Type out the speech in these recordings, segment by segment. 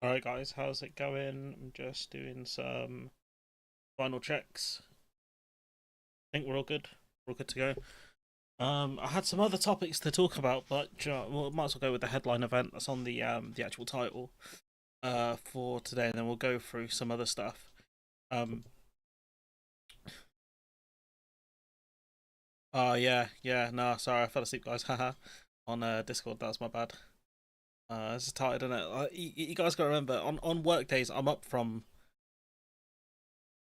Alright guys, how's it going? I'm just doing some final checks. I think we're all good. We're all good to go. I had some other topics to talk about, but we might as well go with the headline event that's on the actual title for today, and then we'll go through some other stuff. Um yeah, no, sorry, I fell asleep guys, haha. On Discord, that was my bad. This is tired, isn't it? You guys gotta remember, on work days I'm up from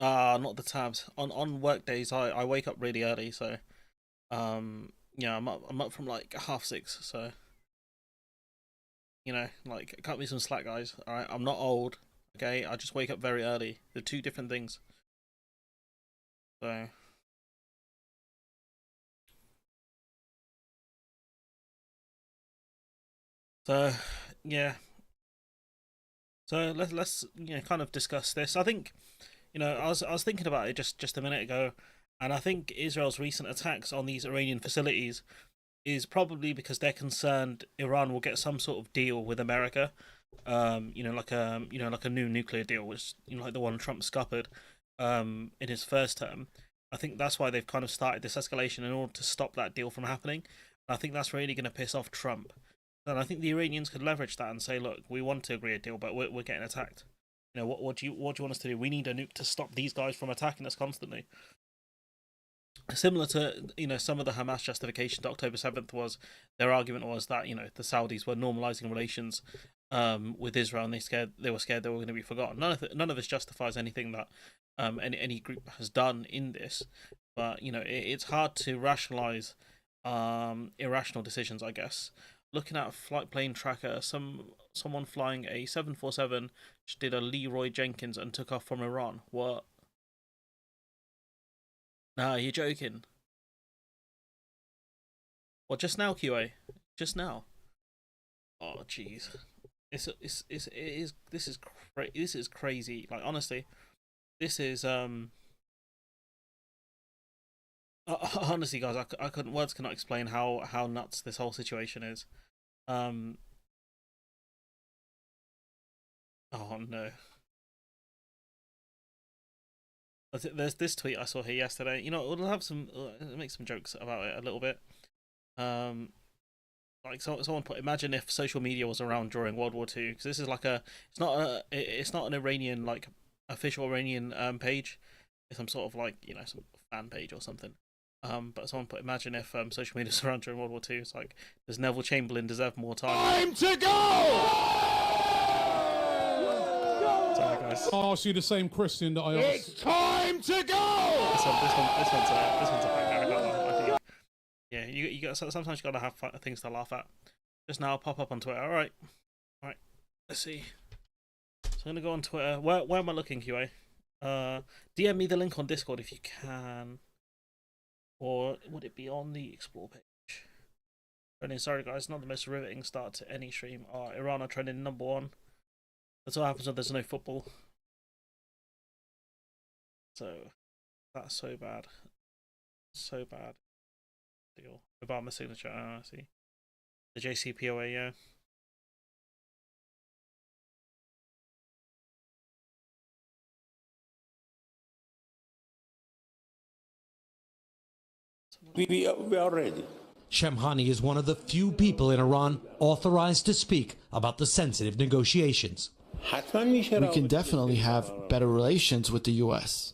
not the tabs. On work days I wake up really early, so yeah, I'm up from like 6:30, so like cut me some slack guys. Alright, I'm not old, okay? I just wake up very early. They're two different things. So so yeah. So let's kind of discuss this. I think I was thinking about it just a minute ago, and I think Israel's recent attacks on these Iranian facilities is probably because they're concerned Iran will get some sort of deal with America, like a new nuclear deal, which like the one Trump scuppered, in his first term. I think that's why they've kind of started this escalation in order to stop that deal from happening. I think that's really going to piss off Trump, and I think the Iranians could leverage that and say, look, we want to agree a deal, but we're getting attacked. What do you want us to do? We need a nuke to stop these guys from attacking us constantly. Similar to some of the Hamas justification to October 7th was their argument was that the Saudis were normalizing relations with Israel, and they were scared they were going to be forgotten. None of this justifies anything that any group has done in this, but it's hard to rationalize irrational decisions, I guess. Looking at a flight plane tracker, someone flying a 747 just did a Leroy Jenkins and took off from Iran. What? Nah, you're joking. What, just now, QA? Just now? Oh, jeez. This is crazy. Like, honestly, this is honestly, guys, I couldn't words cannot explain how nuts this whole situation is. Um, oh no. There's this tweet I saw here yesterday. We'll have make some jokes about it a little bit. Um, like someone put, imagine if social media was around during World War II, because this is like it's not an Iranian, like, official Iranian page. It's some sort of, like, some fan page or something. But someone put, imagine if social media was around during World War II. It's like, does Neville Chamberlain deserve more time? Time to go! Sorry guys. I'll ask you the same question that I asked. It's time to go! This one's a banger. I can't lie. Yeah, you got, sometimes you gotta have things to laugh at. Just now, pop up on Twitter. All right. Let's see. So I'm gonna go on Twitter. Where am I looking, QA? DM me the link on Discord if you can, or would it be on the explore page? Trending. Sorry guys, not the most riveting start to any stream. Iran are trending #1. That's what happens when there's no football. So that's so bad, so bad. Deal. Obama signature. Oh, I see. The JCPOA, yeah. We are ready. Shemhani is one of the few people in Iran authorized to speak about the sensitive negotiations. We can definitely have better relations with the U.S.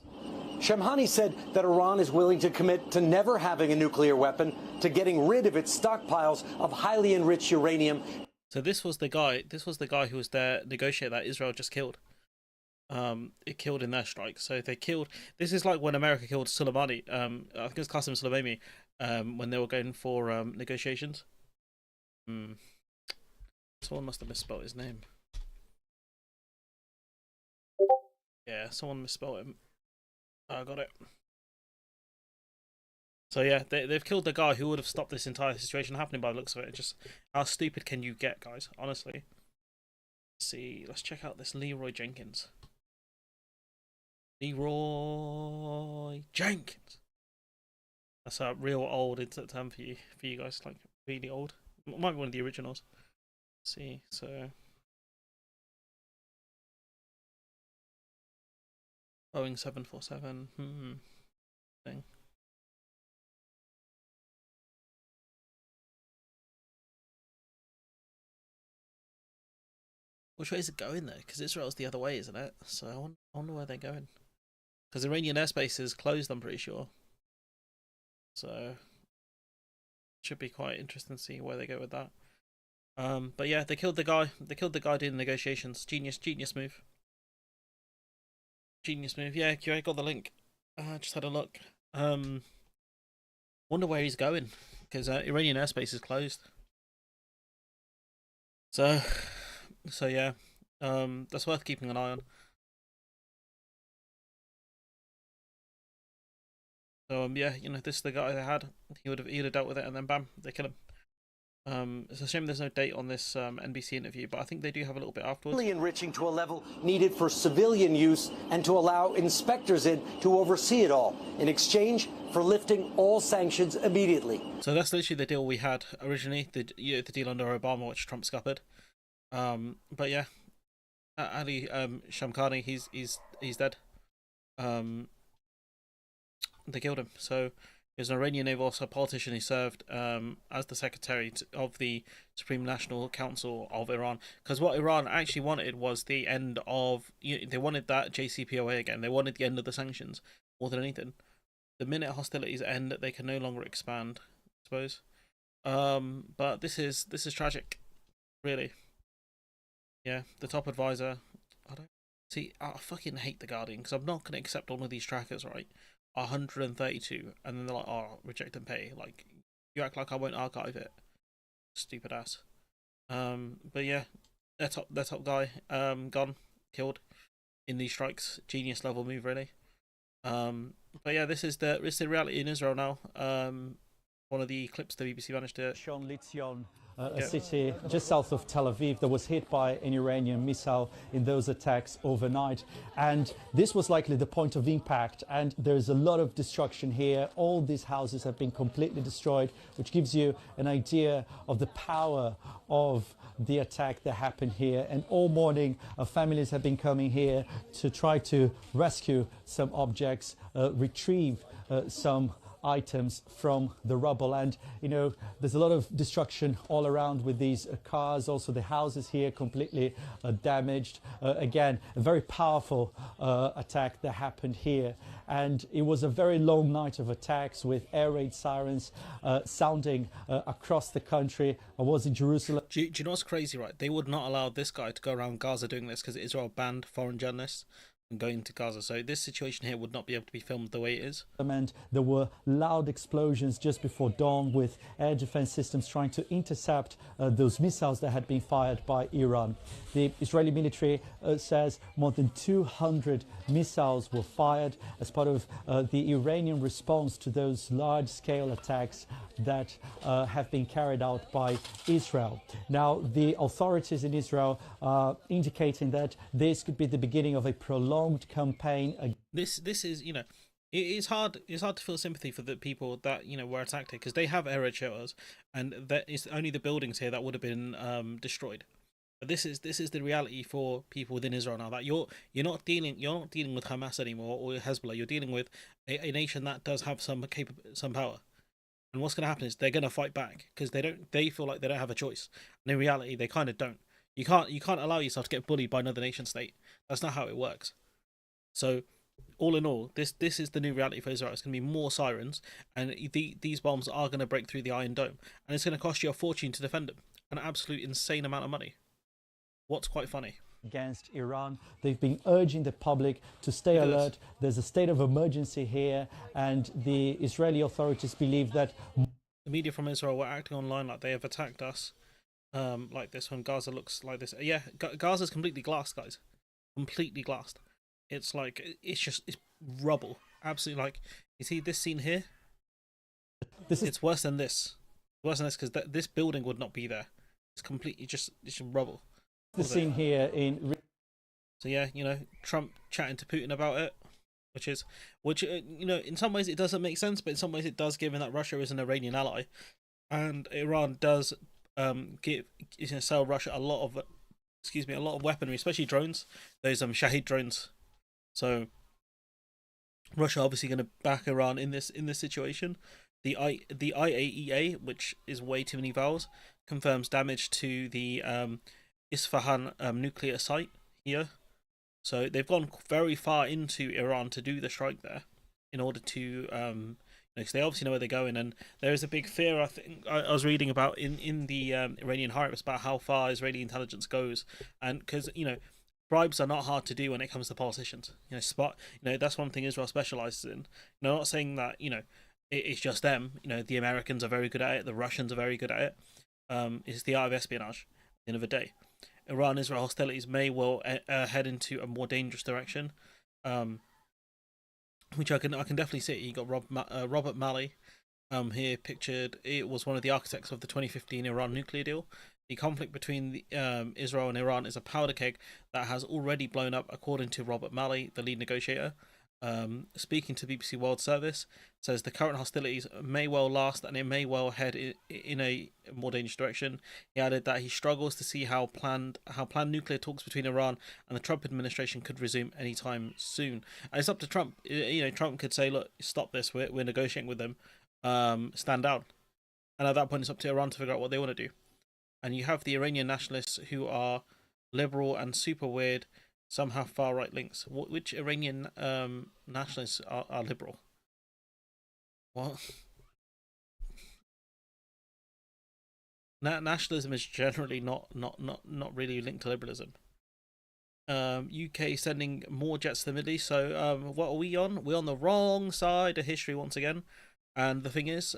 Shemhani said that Iran is willing to commit to never having a nuclear weapon, to getting rid of its stockpiles of highly enriched uranium. So this was the guy. Who was there negotiator that Israel just killed. It killed in their strike. So they killed. This is like when America killed Soleimani. I think it was Qasem Soleimani. When they were going for negotiations. Someone must have misspelled his name. Yeah, someone misspelled him. I got it. So yeah, they've killed the guy who would have stopped this entire situation happening by the looks of it. Just how stupid can you get, guys? Honestly. Let's see, let's check out this Leroy Jenkins. Leroy Jenkins. That's a real old internet term for you guys, like really old. Might be one of the originals. Let's see, so Boeing 747. Thing. Which way is it going though? Because Israel's the other way, isn't it? So I wonder where they're going. Because Iranian airspace is closed, I'm pretty sure. So it should be quite interesting to see where they go with that. But yeah, they killed the guy. They killed the guy doing negotiations. Genius move. Genius move. Yeah, I got the link. Just had a look. Wonder where he's going because Iranian airspace is closed. So yeah, that's worth keeping an eye on. So yeah, this is the guy they had. He would have dealt with it, and then bam, they kill him. It's a shame there's no date on this NBC interview, but I think they do have a little bit afterwards. Really enriching to a level needed for civilian use and to allow inspectors in to oversee it all in exchange for lifting all sanctions immediately. So that's literally the deal we had originally, the deal under Obama, which Trump scuppered. But yeah, Ali Shamkhani, he's dead. They killed him. So he was an Iranian naval officer, politician. He served as the secretary of the Supreme National Council of Iran. Because what Iran actually wanted was the end of. They wanted that JCPOA again. They wanted the end of the sanctions more than anything. The minute hostilities end, they can no longer expand, I suppose. But this is tragic, really. Yeah, the top advisor. I fucking hate the Guardian because I'm not going to accept all of these trackers, right? 132, and then they're like, "Oh, reject and pay." Like, you act like I won't archive it, stupid ass. But yeah, their top guy, gone, killed in these strikes. Genius level move, really. But yeah, this is the reality in Israel now. One of the clips the BBC managed to. A city just south of Tel Aviv that was hit by an Iranian missile in those attacks overnight. And this was likely the point of impact. And there's a lot of destruction here. All these houses have been completely destroyed, which gives you an idea of the power of the attack that happened here. And all morning, families have been coming here to try to rescue some objects, retrieve some items from the rubble. And there's a lot of destruction all around with these cars. Also the houses here completely damaged. Again, a very powerful attack that happened here, and it was a very long night of attacks with air raid sirens sounding across the country. I was in Jerusalem. Do you know what's crazy, right? They would not allow this guy to go around Gaza doing this because Israel banned foreign journalists and going to Gaza. So this situation here would not be able to be filmed the way it is. And there were loud explosions just before dawn with air defense systems trying to intercept those missiles that had been fired by Iran. The Israeli military says more than 200 missiles were fired as part of the Iranian response to those large-scale attacks that have been carried out by Israel. Now, the authorities in Israel are indicating that this could be the beginning of a prolonged campaign. This is it's hard to feel sympathy for the people that were attacked because they have air raid shelters, and that is only the buildings here that would have been destroyed. But this is the reality for people within Israel now, that you're not dealing with Hamas anymore or Hezbollah. You're dealing with a nation that does have some power. And what's going to happen is they're going to fight back because they feel like they don't have a choice. And in reality, they kind of don't. You can't allow yourself to get bullied by another nation state. That's not how it works. So, all in all, this is the new reality for Israel. It's going to be more sirens, and these bombs are going to break through the Iron Dome, and it's going to cost you a fortune to defend them, an absolute insane amount of money. What's quite funny. Against Iran, they've been urging the public to stay alert. There's a state of emergency here, and the Israeli authorities believe that the media from Israel were acting online like they have attacked us. Like this one, Gaza looks like this. Yeah, Gaza's completely glassed, guys. Completely glassed. It's like it's rubble. Absolutely, like you see this scene here. It's worse than this. Worse than this because this building would not be there. It's completely it's rubble. The scene here in. So yeah, Trump chatting to Putin about it, which in some ways it doesn't make sense, but in some ways it does, given that Russia is an Iranian ally, and Iran does sell Russia a lot of weaponry, especially drones, those Shahid drones. So Russia obviously going to back Iran in this situation. The IAEA, which is way too many vowels, confirms damage to the Isfahan nuclear site here. So they've gone very far into Iran to do the strike there, in order to because they obviously know where they're going, and there is a big fear. I think I was reading about in the Iranian Haaretz about how far Israeli intelligence goes, and because bribes are not hard to do when it comes to politicians. That's one thing Israel specializes in. I'm not saying that it's just them. The Americans are very good at it. The Russians are very good at it. It's the art of espionage. At the end of the day, Iran-Israel hostilities may well head into a more dangerous direction. Which I can definitely see. You got Robert Malley here pictured. It was one of the architects of the 2015 Iran nuclear deal. The conflict between Israel and Iran is a powder keg that has already blown up, according to Robert Malley, the lead negotiator. Speaking to BBC World Service, says the current hostilities may well last and it may well head in a more dangerous direction. He added that he struggles to see how planned nuclear talks between Iran and the Trump administration could resume anytime soon. And it's up to Trump. Trump could say, "Look, stop this. We're negotiating with them. Stand down." And at that point, it's up to Iran to figure out what they want to do. And you have the Iranian nationalists who are liberal and super weird. Some have far right links. Which Iranian nationalists are liberal? What? Nationalism is generally not really linked to liberalism. UK sending more jets to the Middle East. So what are we on? We're on the wrong side of history once again. And the thing is,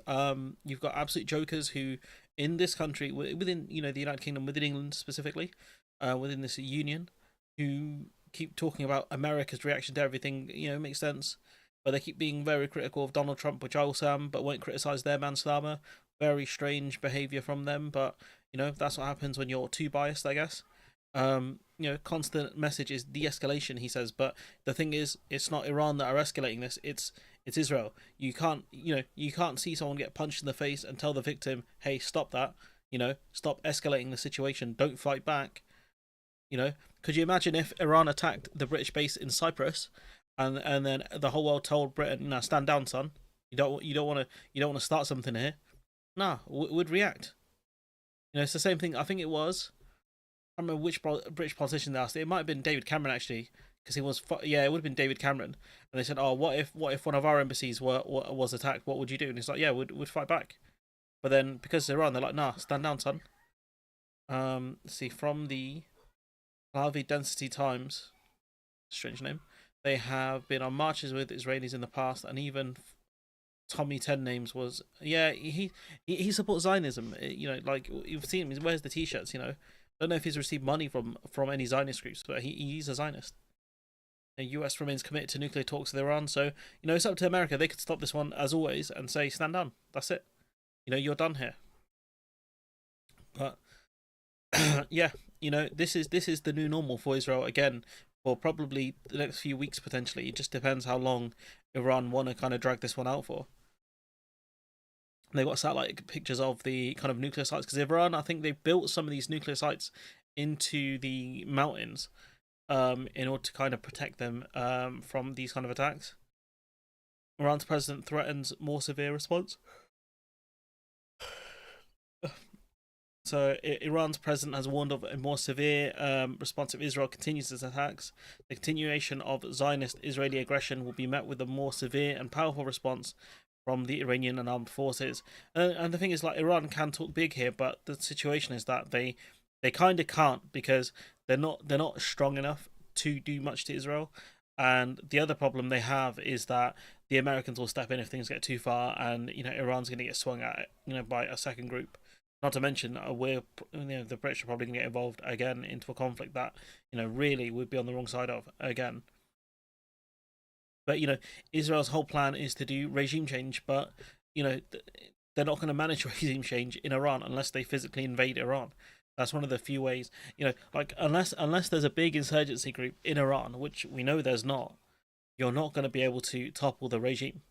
you've got absolute jokers who, in this country, within the United Kingdom, within England specifically, within this union, who keep talking about America's reaction to everything. It makes sense, but they keep being very critical of Donald Trump, which I also am, but won't criticize their man Slama. Very strange behavior from them, but that's what happens when you're too biased, I guess. Constant message is de-escalation, he says, but the thing is, it's not Iran that are escalating this. It's Israel. You can't see someone get punched in the face and tell the victim, "Hey, stop that. Stop escalating the situation. Don't fight back." Could you imagine if Iran attacked the British base in Cyprus, and then the whole world told Britain, "Nah, stand down, son. You don't want to start something here." Nah, would react. It's the same thing. I think it was. I don't remember which British politician they asked. It might have been David Cameron actually, because he was. Yeah, it would have been David Cameron. And they said, "Oh, what if one of our embassies was attacked? What would you do?" And he's like, "Yeah, we'd fight back." But then because they're Iran, they're like, "Nah, stand down, son." Let's see, from the Harvey Density Times, strange name. They have been on marches with Israelis in the past, and even Tommy Ten Names was he supports Zionism. Like you've seen him, he wears the t-shirts. Don't know if he's received money from any Zionist groups, but he's a Zionist. The US remains committed to nuclear talks with Iran, so it's up to America. They could stop this one as always and say stand down. That's it. You're done here. But yeah, this is the new normal for Israel again for probably the next few weeks potentially. It just depends how long Iran want to kind of drag this one out for. They've got satellite pictures of the kind of nuclear sites because Iran, I think they built some of these nuclear sites into the mountains in order to kind of protect them from these kind of attacks. Iran's president threatens more severe response. So Iran's president has warned of a more severe response if Israel continues its attacks. The continuation of Zionist Israeli aggression will be met with a more severe and powerful response from the Iranian and armed forces. And the thing is, like, Iran can talk big here, but the situation is that they kind of can't because they're not strong enough to do much to Israel. And the other problem they have is that the Americans will step in if things get too far, and Iran's going to get swung at by a second group. Not to mention, the British are probably going to get involved again into a conflict that really would be on the wrong side of again. But Israel's whole plan is to do regime change, but they're not going to manage regime change in Iran unless they physically invade Iran. That's one of the few ways, like unless there's a big insurgency group in Iran, which we know there's not, you're not going to be able to topple the regime.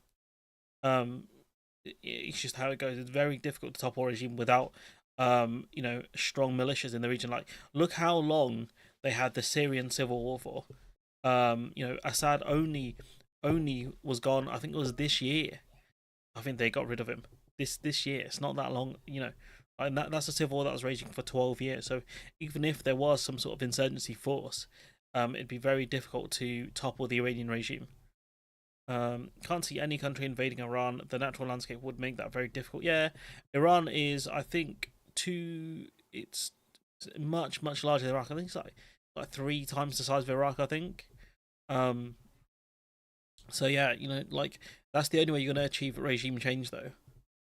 It's just how it goes. It's very difficult to topple a regime without, strong militias in the region. Like, look how long they had the Syrian civil war for. Assad only only was gone. I think it was this year. I think they got rid of him this year. It's not that long, and that's a civil war that was raging for 12 years. So even if there was some sort of insurgency force, it'd be very difficult to topple the Iranian regime. Can't see any country invading Iran. The natural landscape would make that very difficult. Yeah, Iran is, I think, it's much larger than Iraq. I think it's like 3 times the size of Iraq, I think. So yeah, like that's the only way you're going to achieve regime change, though.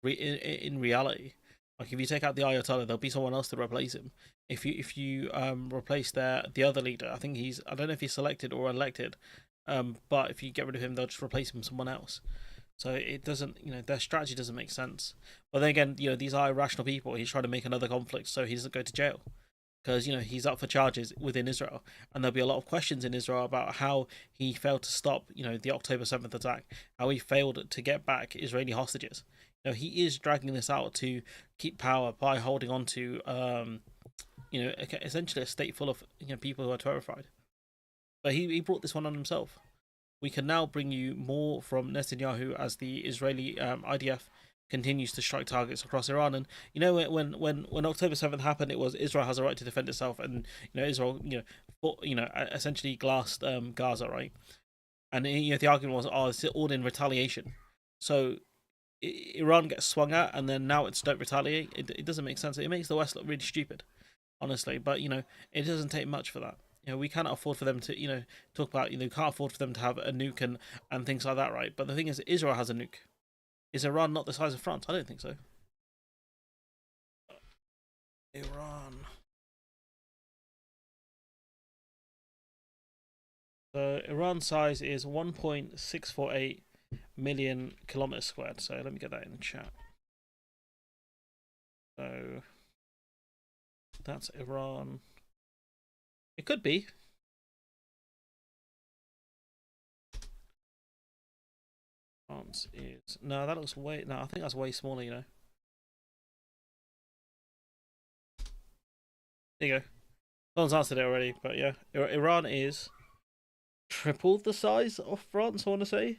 In reality, like if you take out the Ayatollah, there'll be someone else to replace him. If you replace the other leader, I think I don't know if he's selected or elected, but if you get rid of him, they'll just replace him with someone else. So it doesn't, their strategy doesn't make sense. But then again, these are irrational people. He's trying to make another conflict so he doesn't go to jail, because he's up for charges within Israel, and there'll be a lot of questions in Israel about how he failed to stop the October 7th attack, how he failed to get back Israeli hostages. He is dragging this out to keep power by holding on to essentially a state full of people who are terrified. But he brought this one on himself. We can now bring you more from Netanyahu as the Israeli IDF continues to strike targets across Iran. And when October 7th happened, it was Israel has a right to defend itself, and Israel essentially glassed Gaza, right? And the argument was, oh, it's all in retaliation. So Iran gets swung at, and then now it's don't retaliate. It doesn't make sense. It makes the West look really stupid, honestly. But it doesn't take much for that. We cannot afford for them to talk about can't afford for them to have a nuke and things like that, right? But the thing is, Israel has a nuke. Is Iran not the size of France? I don't think so. Iran. So Iran's size is 1.648 million kilometers squared. So let me get that in the chat. So that's Iran. It could be. France is no. That looks way. No, I think that's way smaller. There you go. Someone's answered it already, but yeah, Iran is triple the size of France, I want to say.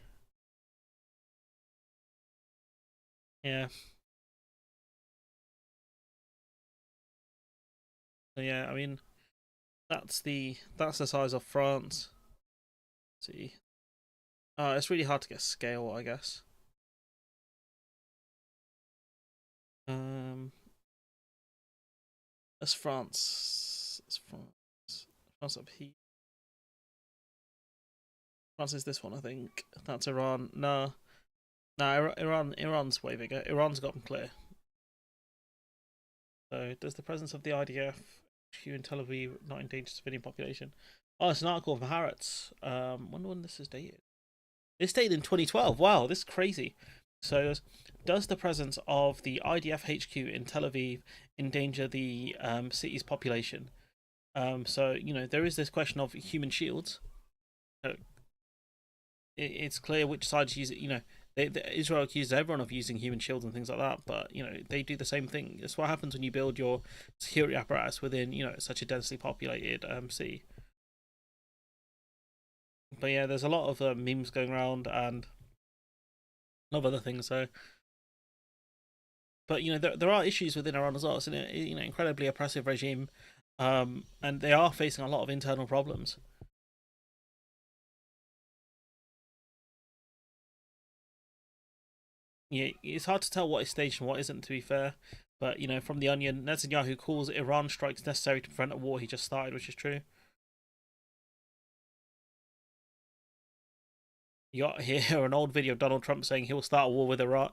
Yeah. So yeah, I mean, that's the size of France. Let's see. It's really hard to get scale, I guess. That's France. That's France. France up here. France is this one, I think. That's Iran. No, Iran's way bigger. Iran's got them clear. So, does the presence of the IDF HQ in Tel Aviv not endanger civilian population? Oh, it's an article from Haaretz. Wonder when this is dated. This dated in 2012. Wow, this is crazy. So, does the presence of the IDF HQ in Tel Aviv endanger the city's population? So, there is this question of human shields. It's clear which sides use it. Israel accuses everyone of using human shields and things like that, but they do the same thing. That's what happens when you build your security apparatus within such a densely populated city. But yeah, there's a lot of memes going around and a lot of other things. So, but there are issues within Iran as well. It's an incredibly oppressive regime, and they are facing a lot of internal problems. Yeah, it's hard to tell what is staged and what isn't, to be fair. But from The Onion, Netanyahu calls Iran strikes necessary to prevent a war he just started, which is true. You got here an old video of Donald Trump saying he'll start a war with Iran.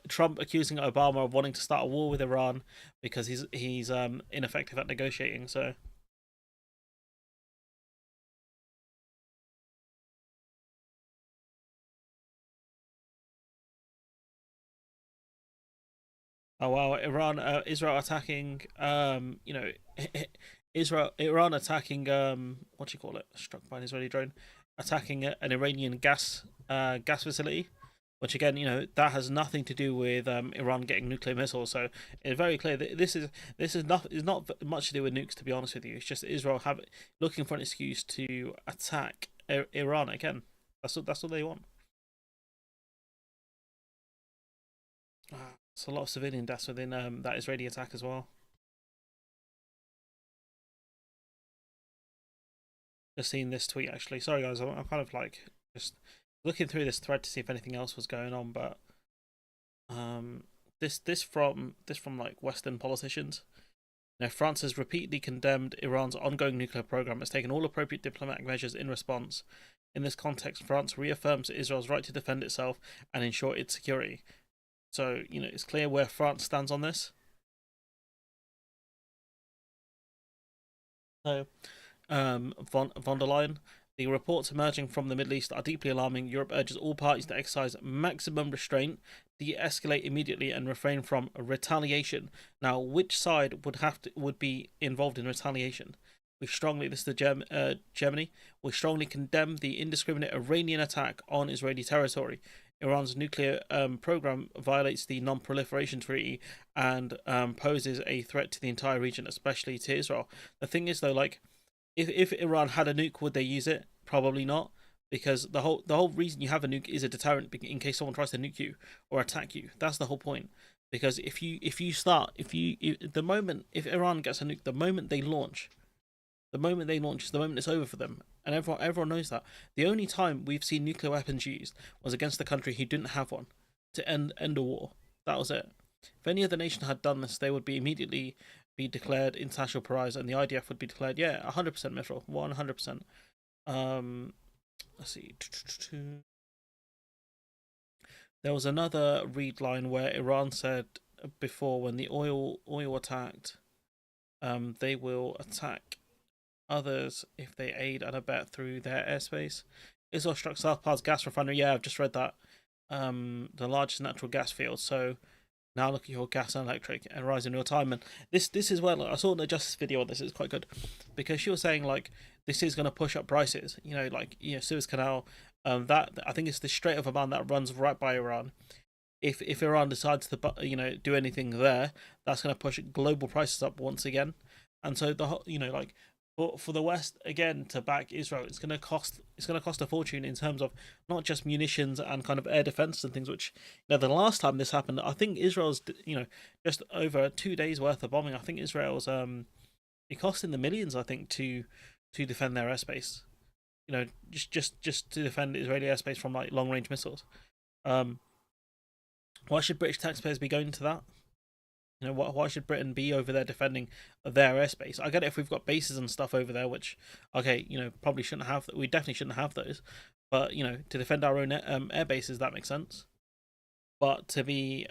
Trump accusing Obama of wanting to start a war with Iran because he's ineffective at negotiating. So. Oh wow, Israel attacking, Iran attacking, what do you call it? Struck by an Israeli drone, attacking an Iranian gas facility, which again, that has nothing to do with Iran getting nuclear missiles. So it's very clear that this is not much to do with nukes, to be honest with you. It's just Israel looking for an excuse to attack Iran again. That's what they want. It's a lot of civilian deaths within that Israeli attack as well. Just seen this tweet actually. Sorry guys, I'm kind of like just looking through this thread to see if anything else was going on, but this from like Western politicians. Now, France has repeatedly condemned Iran's ongoing nuclear program. It's taken all appropriate diplomatic measures in response. In this context, France reaffirms Israel's right to defend itself and ensure its security. So, it's clear where France stands on this. So, von der Leyen, the reports emerging from the Middle East are deeply alarming. Europe urges all parties to exercise maximum restraint, de-escalate immediately, and refrain from retaliation. Now, which side would be involved in retaliation? This is the Germany. We strongly condemn the indiscriminate Iranian attack on Israeli territory. Iran's nuclear program violates the Non-Proliferation Treaty and poses a threat to the entire region, especially to Israel. The thing is, though, like, if Iran had a nuke, would they use it? Probably not, because the whole reason you have a nuke is a deterrent in case someone tries to nuke you or attack you. That's the whole point. Because if Iran gets a nuke, the moment they launch is the moment it's over for them, and everyone knows that. The only time we've seen nuclear weapons used was against a country who didn't have one to end a war. That was it. If any other nation had done this, they would immediately be declared international pariahs, and the IDF would be declared, 100% Mitchell, 100%. Let's see. There was another read line where Iran said before, when the oil attacked, they will attack others if they aid and abet through their airspace. Israel struck South Par's gas refinery. Yeah, I've just read that. The largest natural gas field. So now look at your gas and electric and rise in real time. And this is where, like, I saw the Justice video on this. It's quite good because she was saying, like, this is going to push up prices. Suez Canal. That I think it's the Strait of Oman that runs right by Iran. If Iran decides to do anything there, that's going to push global prices up once again. And so the whole, for the West again to back Israel, it's going to cost a fortune in terms of not just munitions and kind of air defense and things. Which, the last time this happened, I think Israel's just over 2 days worth of bombing. I think Israel's it cost in the millions, I think, to defend their airspace. Just to defend Israeli airspace from like long range missiles. Why should British taxpayers be going to that? Why should Britain be over there defending their airspace? I get it if we've got bases and stuff over there, which, okay, probably shouldn't have. We definitely shouldn't have those. But, to defend our own air bases, that makes sense. But to be,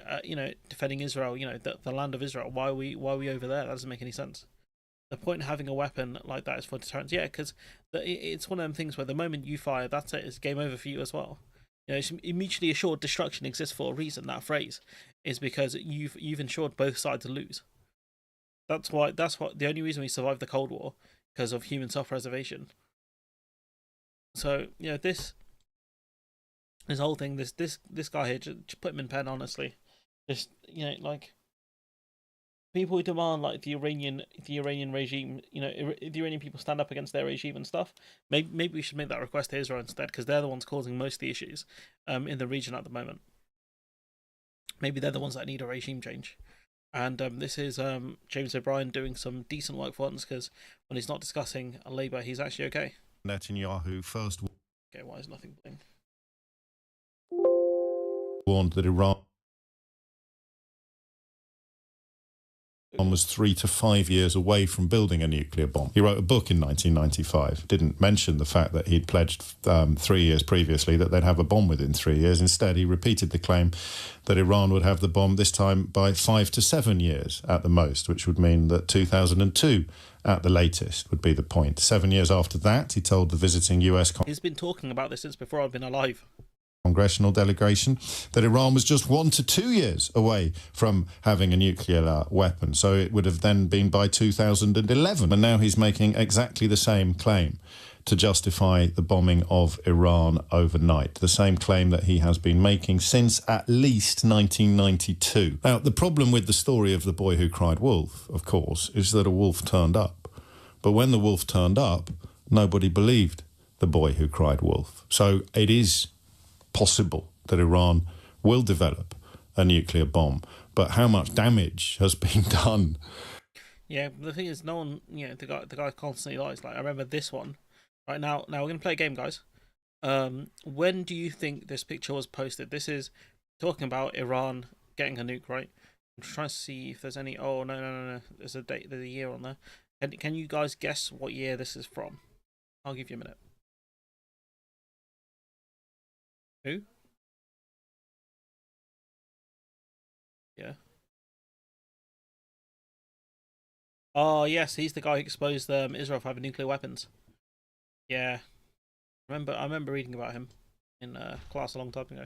defending Israel, the land of Israel, why are we over there? That doesn't make any sense. The point of having a weapon like that is for deterrence. Yeah, because it's one of them things where the moment you fire, that's it. It's game over for you as well. Mutually assured destruction exists for a reason. That phrase is because you've ensured both sides to lose. That's what the only reason we survived the Cold War, because of human self-preservation. So this whole thing, this guy here, just put him in pen. Honestly, just like people who demand like the Iranian regime, the Iranian people stand up against their regime and stuff. Maybe we should make that request to Israel instead, because they're the ones causing most of the issues in the region at the moment. Maybe they're the ones that need a regime change. And this is James O'Brien doing some decent work for once, because when he's not discussing Labour, he's actually okay. Netanyahu first Okay, why is nothing playing? warned that Iran was 3 to 5 years away from building a nuclear bomb. He wrote a book in 1995, didn't mention the fact that he'd pledged 3 years previously that they'd have a bomb within 3 years. Instead, he repeated the claim that Iran would have the bomb this time by 5 to 7 years at the most, which would mean that 2002 at the latest would be the point. 7 years after that, he told the visiting US He's been talking about this since before I've been alive. Congressional delegation that Iran was just 1 to 2 years away from having a nuclear weapon. So it would have then been by 2011. And now he's making exactly the same claim to justify the bombing of Iran overnight. The same claim that he has been making since at least 1992. Now, the problem with the story of the boy who cried wolf, of course, is that a wolf turned up. But when the wolf turned up, nobody believed the boy who cried wolf. So it is possible that Iran will develop a nuclear bomb. But how much damage has been done? Yeah, the thing is, no one, the guy constantly lies. Like, I remember this one. Right now we're gonna play a game, guys. When do you think this picture was posted? This is talking about Iran getting a nuke, right? I'm trying to see if there's any. Oh no. There's a date. There's a year on there. Can you guys guess what year this is from? I'll give you a minute. Who? Yeah. Oh yes, he's the guy who exposed Israel for having nuclear weapons. Yeah. I remember reading about him in class a long time ago.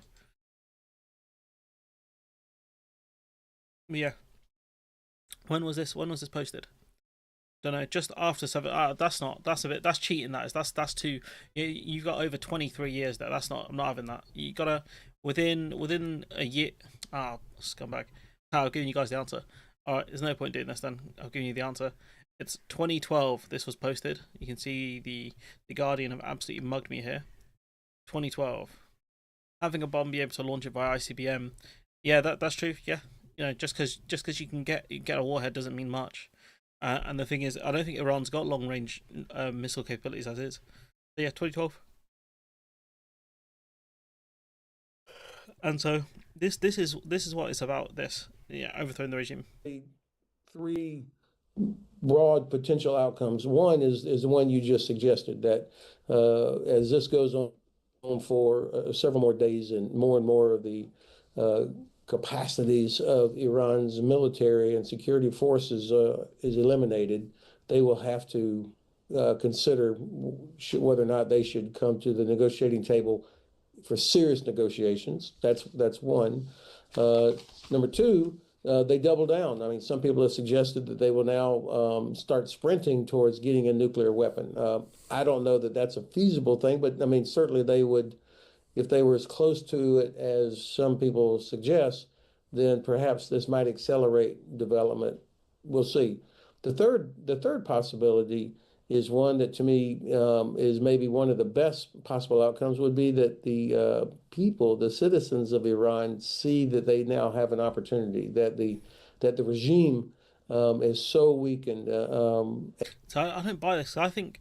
Yeah. When was this posted? Don't know. Just after 7. That's cheating. That's too. You got over 23 years there. That's not. I'm not having that. You gotta within a year. Scumbag. I'll give you guys the answer. All right. There's no point doing this then. I'll give you the answer. It's 2012. This was posted. You can see the Guardian have absolutely mugged me here. 2012. Having a bomb be able to launch it via ICBM. Yeah, that's true. Yeah. Just because you can get a warhead doesn't mean much. And the thing is, I don't think Iran's got long range missile capabilities as is. So yeah, 2012. And so this is what it's about. Overthrowing the regime. 3 broad potential outcomes. One is the one you just suggested, that as this goes on for several more days and more of the capacities of Iran's military and security forces is eliminated, they will have to consider whether or not they should come to the negotiating table for serious negotiations. That's one. Number two, they double down. I mean, some people have suggested that they will now start sprinting towards getting a nuclear weapon. I don't know that that's a feasible thing, but I mean, certainly they would, if they were as close to it as some people suggest, then perhaps this might accelerate development. We'll see. The third possibility is one that to me is maybe one of the best possible outcomes, would be that the people, the citizens of Iran, see that they now have an opportunity, that the regime is so weakened. So I don't buy this. I think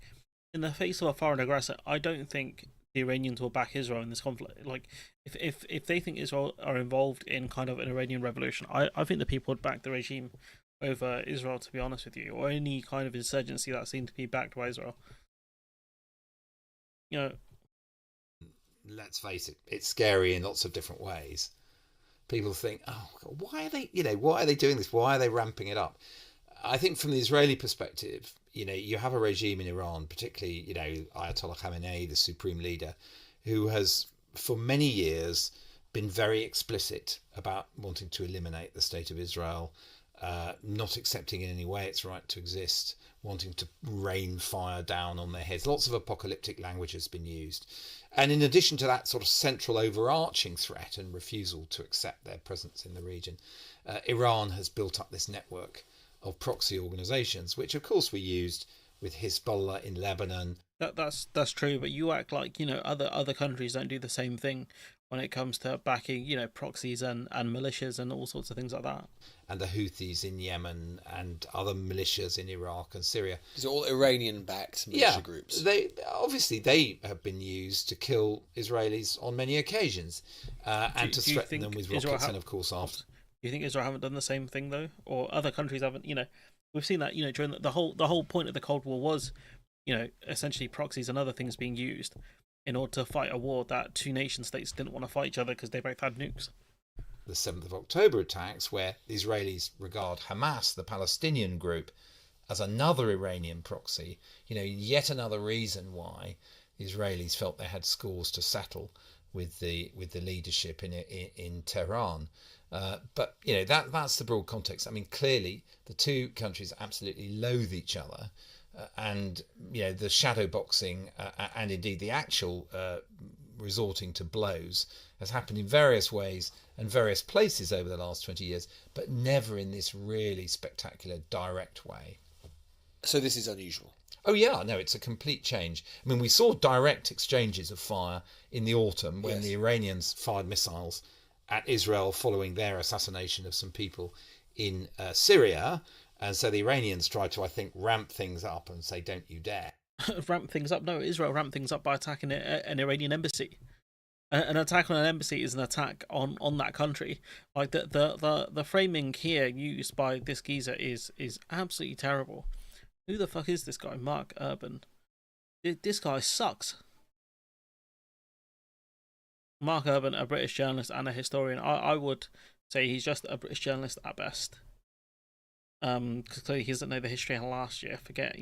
in the face of a foreign aggressor, I don't think the Iranians will back Israel in this conflict. Like, if they think Israel are involved in kind of an Iranian revolution, I think the people would back the regime over Israel, to be honest with you, or any kind of insurgency that seemed to be backed by Israel. Let's face it, it's scary in lots of different ways. People think, oh, God, why are they doing this? Why are they ramping it up? I think from the Israeli perspective, you have a regime in Iran, particularly, Ayatollah Khamenei, the supreme leader, who has for many years been very explicit about wanting to eliminate the state of Israel, not accepting in any way its right to exist, wanting to rain fire down on their heads. Lots of apocalyptic language has been used. And in addition to that sort of central overarching threat and refusal to accept their presence in the region, Iran has built up this network of proxy organisations, which of course were used with Hezbollah in Lebanon. That's true, but you act like other countries don't do the same thing when it comes to backing proxies and militias and all sorts of things like that. And the Houthis in Yemen and other militias in Iraq and Syria. These are all Iranian-backed militia groups. They have been used to kill Israelis on many occasions, and to threaten them with rockets. And of course, after. Do you think Israel haven't done the same thing though, or other countries haven't? We've seen that during the whole point of the Cold War was, essentially proxies and other things being used in order to fight a war that two nation states didn't want to fight each other because they both had nukes. The 7th of October attacks, where the Israelis regard Hamas, the Palestinian group, as another Iranian proxy, yet another reason why the Israelis felt they had scores to settle with the leadership in Tehran. But that's the broad context. I mean, clearly the two countries absolutely loathe each other, and the shadow boxing and indeed the actual resorting to blows has happened in various ways and various places over the last 20 years, but never in this really spectacular direct way. So this is unusual. Oh yeah, no, it's a complete change. I mean, we saw direct exchanges of fire in the autumn when the Iranians fired missiles at Israel following their assassination of some people in Syria. And so the Iranians tried to, I think, ramp things up and say, don't you dare. Ramp things up? No, Israel ramped things up by attacking an Iranian embassy. An attack on an embassy is an attack on that country. Like the framing here used by this geezer is absolutely terrible. Who the fuck is this guy? Mark Urban. This guy sucks. Mark Urban, a British journalist and a historian. I would say he's just a British journalist at best. Because clearly he doesn't know the history of last year. Forget,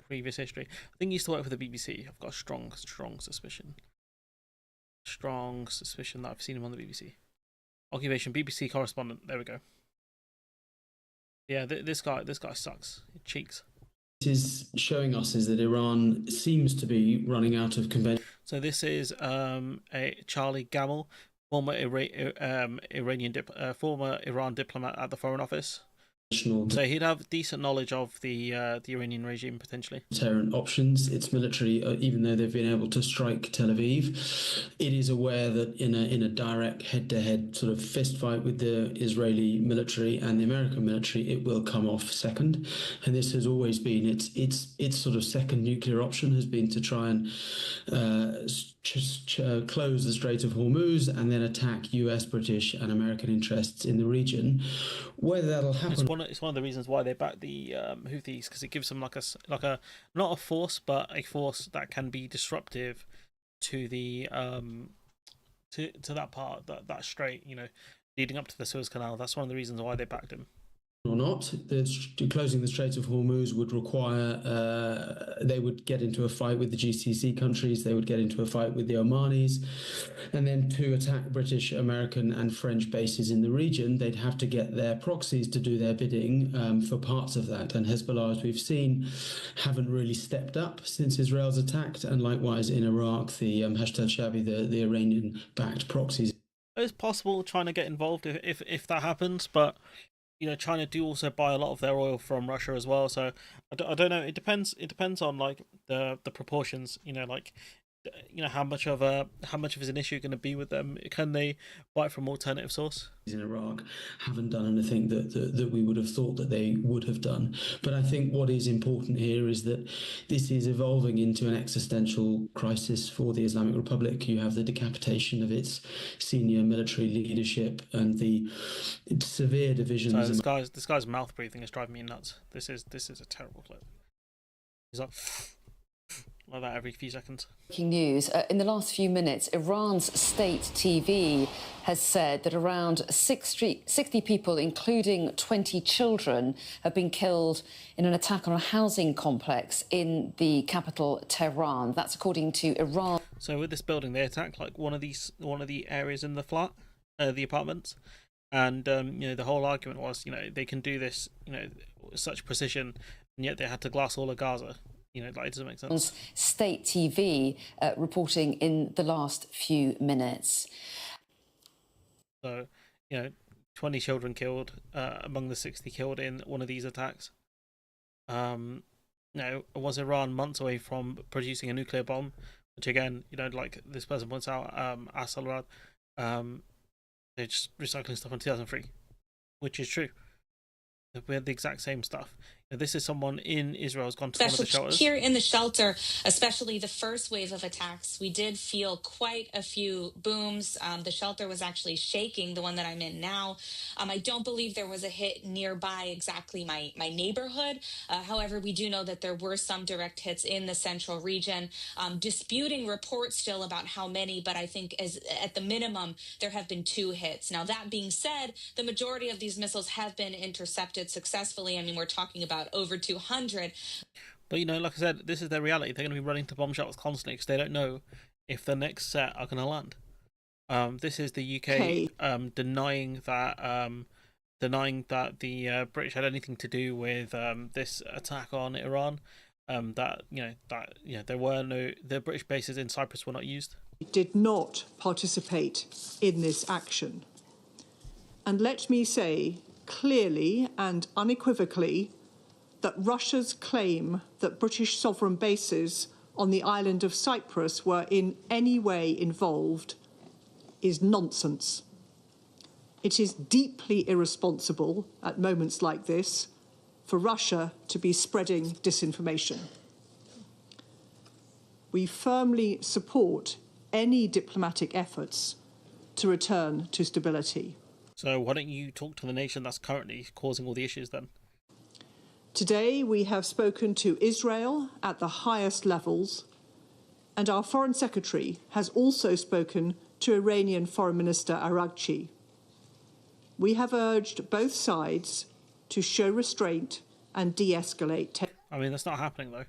previous history. I think he used to work for the BBC. I've got a strong suspicion. Strong suspicion that I've seen him on the BBC. Occupation BBC correspondent. There we go. Yeah, this guy sucks. It cheeks. Is showing us is that Iran seems to be running out of conventional. So this is a Charlie Gamble, former former Iran diplomat at the Foreign Office. So he'd have decent knowledge of the Iranian regime potentially. Deterrent options. Its military, even though they've been able to strike Tel Aviv, it is aware that in a direct head-to-head sort of fist fight with the Israeli military and the American military, it will come off second. And this has always been its sort of second nuclear option has been to try and close the Strait of Hormuz and then attack US, British, and American interests in the region. Whether that'll happen. It's one of the reasons why they back the Houthis, because it gives them like a not a force, but a force that can be disruptive to the to that part, that strait, leading up to the Suez Canal. That's one of the reasons why they backed him. Or not, closing the Strait of Hormuz would require they would get into a fight with the GCC countries, they would get into a fight with the Omanis, and then to attack British, American and French bases in the region, they'd have to get their proxies to do their bidding for parts of that. And Hezbollah, as we've seen, haven't really stepped up since Israel's attacked, and likewise in Iraq, the Hashd al-Shabi, the Iranian-backed proxies. It's possible China get involved if that happens, but China do also buy a lot of their oil from Russia as well. So I don't know. It depends on like the proportions. How much of is an issue going to be with them? Can they buy from alternative source? In Iraq haven't done anything that we would have thought that they would have done. But I think what is important here is that this is evolving into an existential crisis for the Islamic Republic. You have the decapitation of its senior military leadership and the severe divisions. So this guy's mouth breathing is driving me nuts. This is a terrible clip. He's like that every few seconds. Breaking news. In the last few minutes, Iran's state TV has said that around 60 people, including 20 children, have been killed in an attack on a housing complex in the capital, Tehran. That's according to Iran. So with this building, they attacked like one of the areas in the flat, the apartments. And the whole argument was, they can do this, with such precision, and yet they had to glass all of Gaza. It doesn't make sense. State TV reporting in the last few minutes. So, 20 children killed among the 60 killed in one of these attacks. Was Iran months away from producing a nuclear bomb? Which again, like this person points out, Asal they're just recycling stuff in 2003, which is true. We had the exact same stuff. This is someone in Israel who's gone to one of the shelters. Here in the shelter, especially the first wave of attacks, we did feel quite a few booms. The shelter was actually shaking, the one that I'm in now. I don't believe there was a hit nearby exactly my neighborhood. However, we do know that there were some direct hits in the central region. Disputing reports still about how many, but I think at the minimum, there have been 2 hits. Now, that being said, the majority of these missiles have been intercepted successfully. I mean, we're talking about over 200. But like I said, this is their reality. They're going to be running to bomb shelters constantly because they don't know if the next set are going to land. This is the UK denying that the British had anything to do with this attack on Iran. There were the British bases in Cyprus were not used. Did not participate in this action. And let me say clearly and unequivocally that Russia's claim that British sovereign bases on the island of Cyprus were in any way involved is nonsense. It is deeply irresponsible at moments like this for Russia to be spreading disinformation. We firmly support any diplomatic efforts to return to stability. So why don't you talk to the nation that's currently causing all the issues then? Today we have spoken to Israel at the highest levels, and our Foreign Secretary has also spoken to Iranian Foreign Minister Araghchi. We have urged both sides to show restraint and de-escalate. I mean, that's not happening though.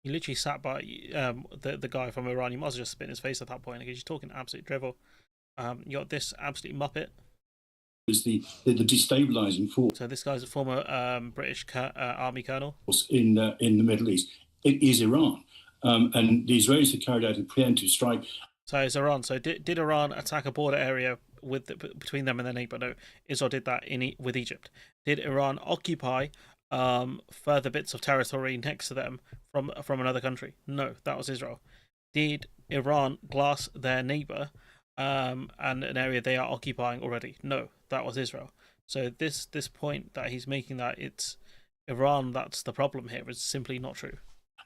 He literally sat by the guy from Iran. You must have just spit in his face at that point because he's talking absolute drivel. You got this absolute muppet. Was the destabilising force. So this guy's a former British army colonel in the Middle East. It is Iran, and the Israelis have carried out a preemptive strike. So it's Iran. So did Iran attack a border area between them and their neighbour? No, Israel did that with Egypt. Did Iran occupy further bits of territory next to them from another country? No, that was Israel. Did Iran glass their neighbour and an area they are occupying already? No, that was Israel. So this point that he's making that it's Iran that's the problem here is simply not true.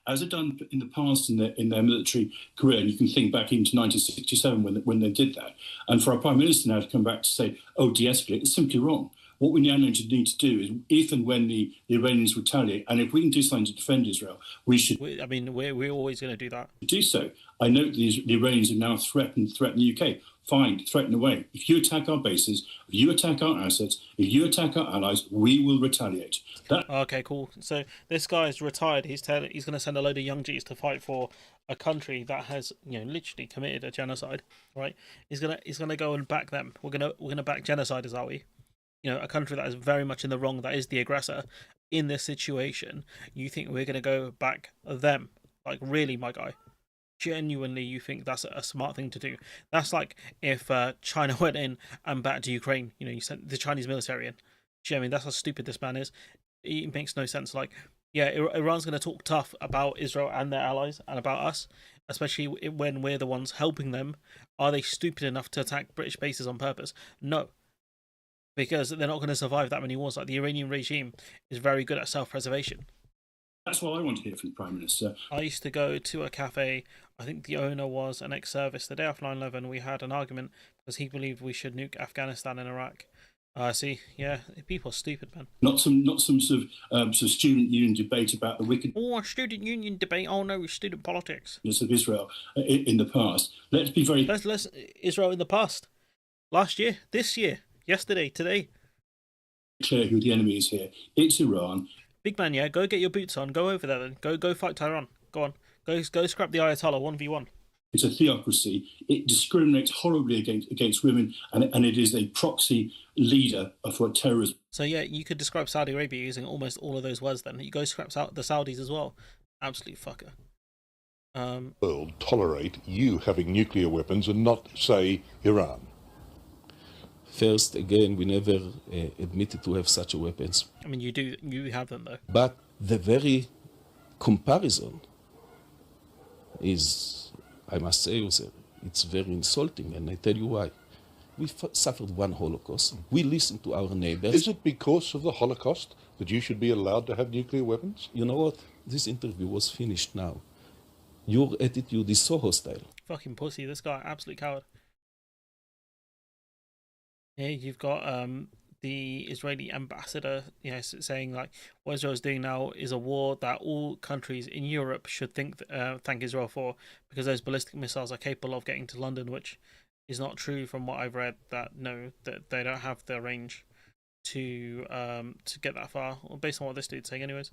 As they've done in the past in their military career, and you can think back into 1967 when they did that, and for our Prime Minister now to come back to say, oh, de-escalate, it's simply wrong. What we now need to do is, if and when the Iranians retaliate, and if we can do something to defend Israel, we should. We're always going to do that. Do so. I note the Iranians have now threatened the UK. Fine, threaten away. If you attack our bases, if you attack our assets, if you attack our allies, we will retaliate. Okay, cool. So this guy's retired. He's going to send a load of young G's to fight for a country that has, literally committed a genocide. Right? He's gonna go and back them. We're gonna back genociders, are we? A country that is very much in the wrong, that is the aggressor in this situation. You think we're gonna go back them? Like, really, my guy? Genuinely, you think that's a smart thing to do? That's like if China went in and backed Ukraine. You sent the Chinese military in. Do you know what I mean? That's how stupid this man is. It makes no sense. Like, yeah, Iran's going to talk tough about Israel and their allies and about us, especially when we're the ones helping them. Are they stupid enough to attack British bases on purpose? No, because they're not going to survive that many wars. Like, the Iranian regime is very good at self-preservation. That's what I want to hear from the Prime Minister. I used to go to a cafe. I think the owner was an ex-service. The day after 9/11, we had an argument because he believed we should nuke Afghanistan and Iraq. See, yeah, people are stupid, man. Not some sort of student union debate about the wicked. Oh, a student union debate. Oh no, student politics. Of Israel in the past. Let's be very. Let's Israel in the past. Last year, this year, yesterday, today. Clear who the enemy is here. It's Iran. Big man, yeah, go get your boots on. Go over there then. Go fight Tehran. Go on. Go scrap the Ayatollah 1v1. It's a theocracy. It discriminates horribly against women, and it is a proxy leader for terrorism. So yeah, you could describe Saudi Arabia using almost all of those words then. You go scrap the Saudis as well. Absolute fucker. World tolerate you having nuclear weapons and not, say, Iran? First, again, we never admitted to have such weapons. I mean, you have them though. But the very comparison is, I must say, it's very insulting, and I tell you why. We suffered one Holocaust. We listened to our neighbors. Is it because of the Holocaust that you should be allowed to have nuclear weapons? You know what? This interview was finished now. Your attitude is so hostile. Fucking pussy, this guy, absolute coward. Yeah, you've got the Israeli ambassador, saying like what Israel is doing now is a war that all countries in Europe should thank Israel for, because those ballistic missiles are capable of getting to London, which is not true from what I've read. That they don't have the range to get that far, or based on what this dude's saying, anyways.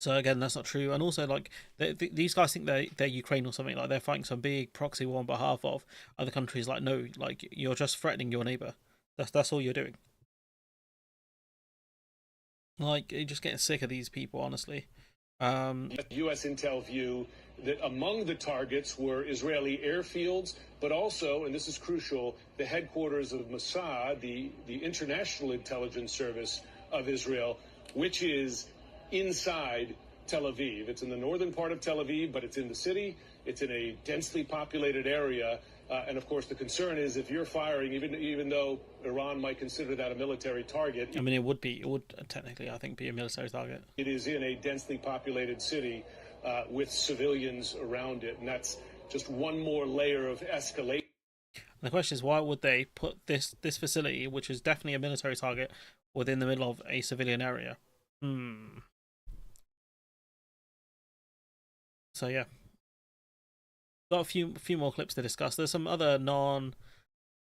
So again, that's not true. And also, like, these guys think they're Ukraine or something. Like, they're fighting some big proxy war on behalf of other countries. Like, no, like, you're just threatening your neighbor. That's all you're doing. Like, you're just getting sick of these people, honestly. U.S. intel view that among the targets were Israeli airfields, but also, and this is crucial, the headquarters of Mossad, the international intelligence service of Israel, which is inside Tel Aviv. It's in the northern part of Tel Aviv, but it's in the city. It's in a densely populated area. And of course, the concern is if you're firing, even though Iran might consider that a military target. I mean, it would technically, I think, be a military target. It is in a densely populated city with civilians around it. And that's just one more layer of escalation. And the question is, why would they put this facility, which is definitely a military target, within the middle of a civilian area? So yeah, got a few more clips to discuss. There's some other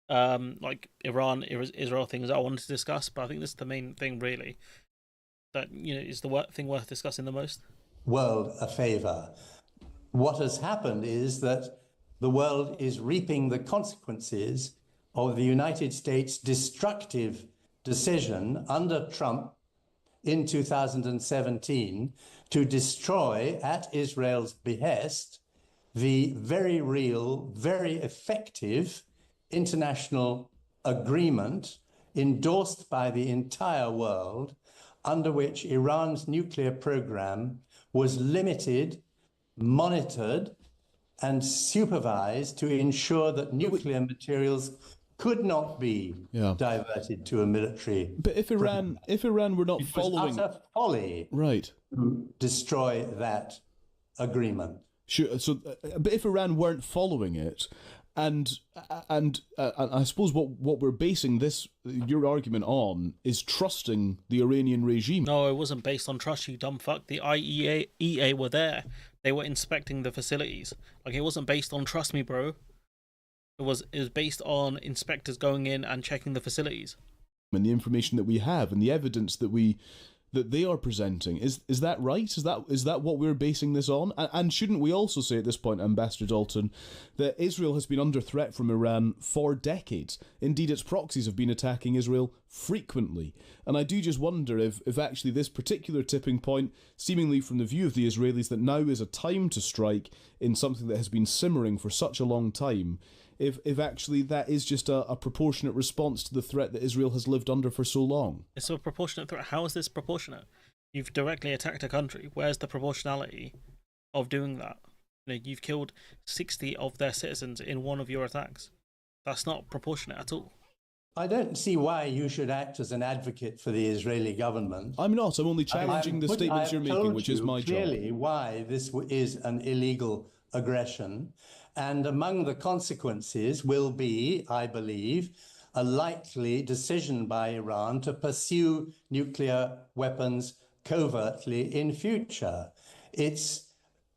like Israel things that I wanted to discuss, but I think this is the main thing really that is the thing worth discussing the most. World a favor. What has happened is that the world is reaping the consequences of the United States' destructive decision under Trump in 2017 to destroy, at Israel's behest, the very real, very effective international agreement endorsed by the entire world, under which Iran's nuclear program was limited, monitored, and supervised to ensure that nuclear materials could not be diverted to a military. But if Iran were not following, it was utter folly, right, to destroy that agreement. Sure. So, but if Iran weren't following it, and I suppose what we're basing your argument on is trusting the Iranian regime. No, it wasn't based on trust, you dumb fuck. The IAEA were there. They were inspecting the facilities. Like, it wasn't based on trust me, bro. It was based on inspectors going in and checking the facilities. And the information that we have and the evidence that they are presenting, is that right? Is that what we're basing this on? And shouldn't we also say at this point, Ambassador Dalton, that Israel has been under threat from Iran for decades? Indeed, its proxies have been attacking Israel frequently. And I do just wonder if actually this particular tipping point, seemingly from the view of the Israelis, that now is a time to strike in something that has been simmering for such a long time, if actually that is just a proportionate response to the threat that Israel has lived under for so long. It's a proportionate threat. How is this proportionate? You've directly attacked a country. Where's the proportionality of doing that? You've killed 60 of their citizens in one of your attacks. That's not proportionate at all. I don't see why you should act as an advocate for the Israeli government. I'm not. I'm only challenging the statements you're making, which is my job. Clearly why this is an illegal aggression. And among the consequences will be, I believe, a likely decision by Iran to pursue nuclear weapons covertly in future. It's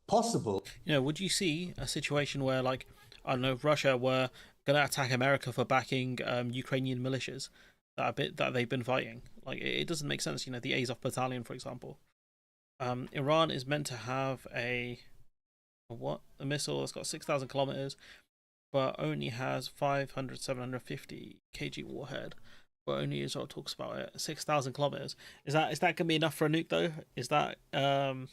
possible. Would you see a situation where, like, I don't know, Russia were going to attack America for backing Ukrainian militias that they've been fighting? Like, it doesn't make sense. The Azov Battalion, for example. Iran is meant to have a missile that's got 6,000 kilometers, but only has 750 kg warhead. But only Israel talks about it. 6,000 kilometers. Is that gonna be enough for a nuke though? Is that gonna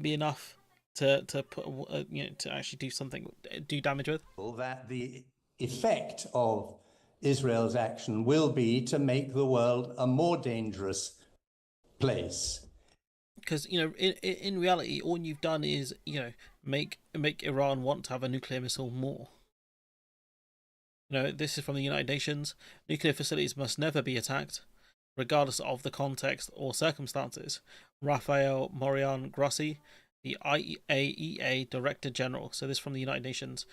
be enough to put to actually do damage with? That the effect of Israel's action will be to make the world a more dangerous place. Because in reality, all you've done is make Iran want to have a nuclear missile more. This is from the United Nations. Nuclear facilities must never be attacked, regardless of the context or circumstances. Rafael Morian Grossi, the IAEA Director General. So this is from the United Nations,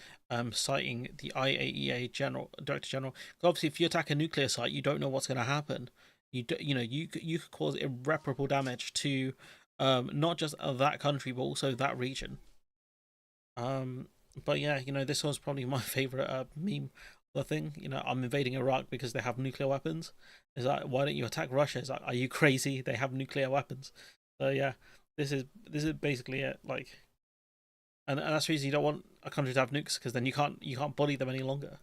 citing the IAEA Director General. Obviously, if you attack a nuclear site, you don't know what's going to happen. You could cause irreparable damage to not just that country but also that region. But yeah, this was probably my favorite meme. The thing, I'm invading Iraq because they have nuclear weapons. Is that why don't you attack Russia? Is like, are you crazy? They have nuclear weapons. So yeah, this is basically it. Like, and that's the reason you don't want a country to have nukes, because then you can't bully them any longer.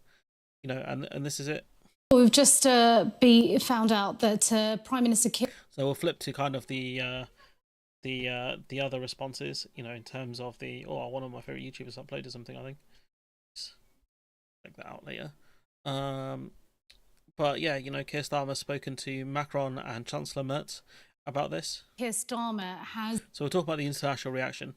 And this is it. We've just found out that Prime Minister Kim. So we'll flip to kind of the other responses, in terms of one of my favorite YouTubers uploaded something, I think. Check that out later. But But yeah, Keir Starmer's spoken to Macron and Chancellor Merz about this. Keir Starmer has So we'll talk about the international reaction.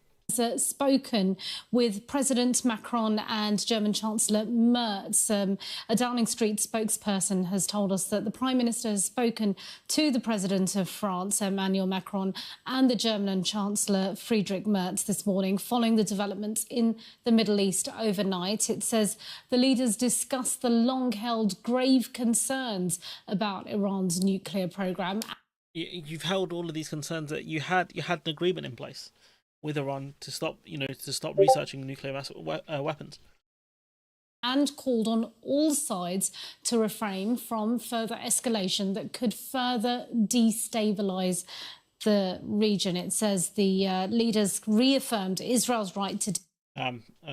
Spoken with President Macron and German Chancellor Merz. A Downing Street spokesperson has told us that the Prime Minister has spoken to the President of France, Emmanuel Macron, and the German Chancellor Friedrich Merz this morning, following the developments in the Middle East overnight. It says the leaders discussed the long-held grave concerns about Iran's nuclear programme. You've held all of these concerns that you had an agreement in place with Iran to stop researching nuclear weapons. And called on all sides to refrain from further escalation that could further destabilise the region. It says the leaders reaffirmed Israel's right to...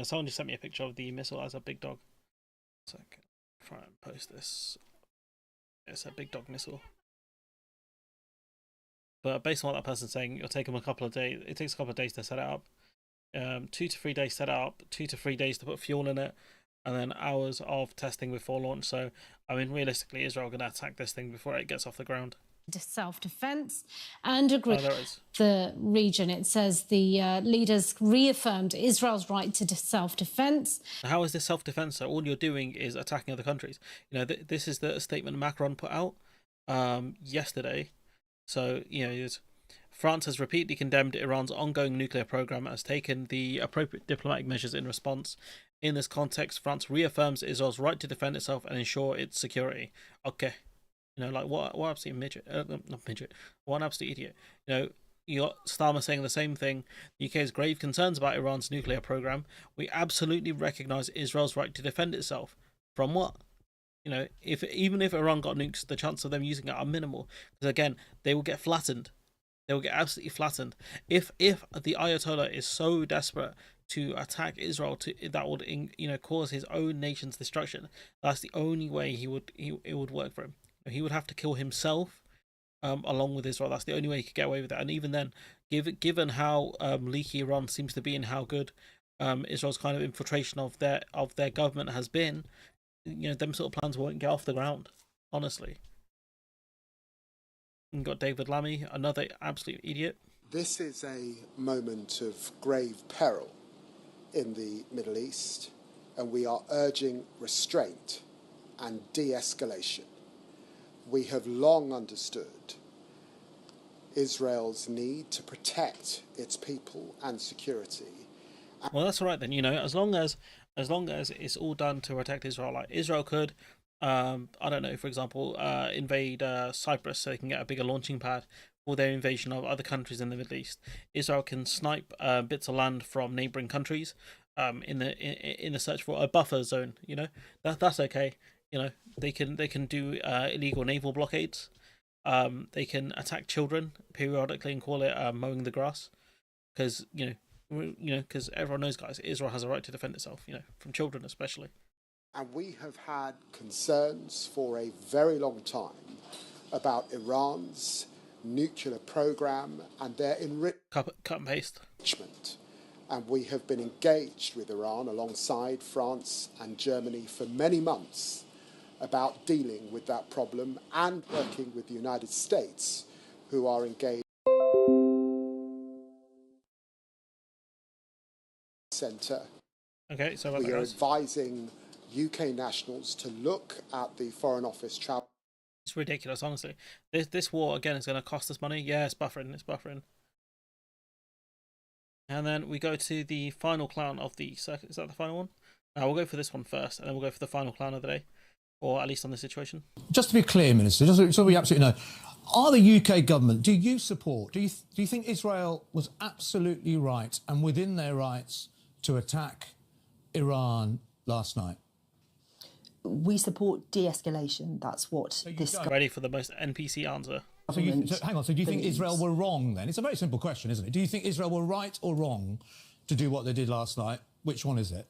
Someone just sent me a picture of the missile as a big dog. So I can try and post this. It's a big dog missile. But based on what that person's saying, it'll take them a couple of days. It takes a couple of days to set it up. 2 to 3 days set it up, 2 to 3 days to put fuel in it, and then hours of testing before launch. So, I mean, realistically, Israel are going to attack this thing before it gets off the ground. Self-defense and agree there is. The region. It says the leaders reaffirmed Israel's right to self-defense. How is this self-defense? So all you're doing is attacking other countries. This is the statement Macron put out yesterday. So, France has repeatedly condemned Iran's ongoing nuclear program and has taken the appropriate diplomatic measures in response. In this context, France reaffirms Israel's right to defend itself and ensure its security. Okay. What absolute midget. Not midget. What an absolute idiot. You got Starmer saying the same thing. The UK has grave concerns about Iran's nuclear program. We absolutely recognise Israel's right to defend itself. From what? Even if Iran got nukes, the chance of them using it are minimal. Because again, they will get flattened. They will get absolutely flattened. If the Ayatollah is so desperate to attack Israel, that would cause his own nation's destruction, that's the only way it would work for him. He would have to kill himself along with Israel. That's the only way he could get away with that. And even then, given how leaky Iran seems to be and how good Israel's kind of infiltration of their government has been, them sort of plans won't get off the ground, honestly. You've got David Lammy, another absolute idiot. This is a moment of grave peril in the Middle East, and we are urging restraint and de-escalation. We have long understood Israel's need to protect its people and security. Well, that's all right then. As long as it's all done to protect Israel, like Israel could, I don't know, for example, invade Cyprus so they can get a bigger launching pad for their invasion of other countries in the Middle East. Israel can snipe bits of land from neighboring countries in the search for a buffer zone. That's okay. They can do illegal naval blockades. They can attack children periodically and call it mowing the grass, because because everyone knows, guys, Israel has a right to defend itself, from children especially. And we have had concerns for a very long time about Iran's nuclear program and their cut and paste enrichment. And we have been engaged with Iran alongside France and Germany for many months about dealing with that problem and working with the United States, who are engaged. Centre. Okay, so we are advising UK nationals to look at the Foreign Office travel. It's ridiculous, honestly. This war again is going to cost us money. Yeah, it's buffering. And then we go to the final clown of the circuit. Is that the final one? We'll go for this one first, and then we'll go for the final clown of the day, or at least on the situation. Just to be clear, Minister, just so we absolutely know, are the UK government, do you think Israel was absolutely right and within their rights to attack Iran last night? We support de-escalation. That's what this... Ready for the most NPC answer. So hang on, so do you think Israel were wrong then? It's a very simple question, isn't it? Do you think Israel were right or wrong to do what they did last night? Which one is it?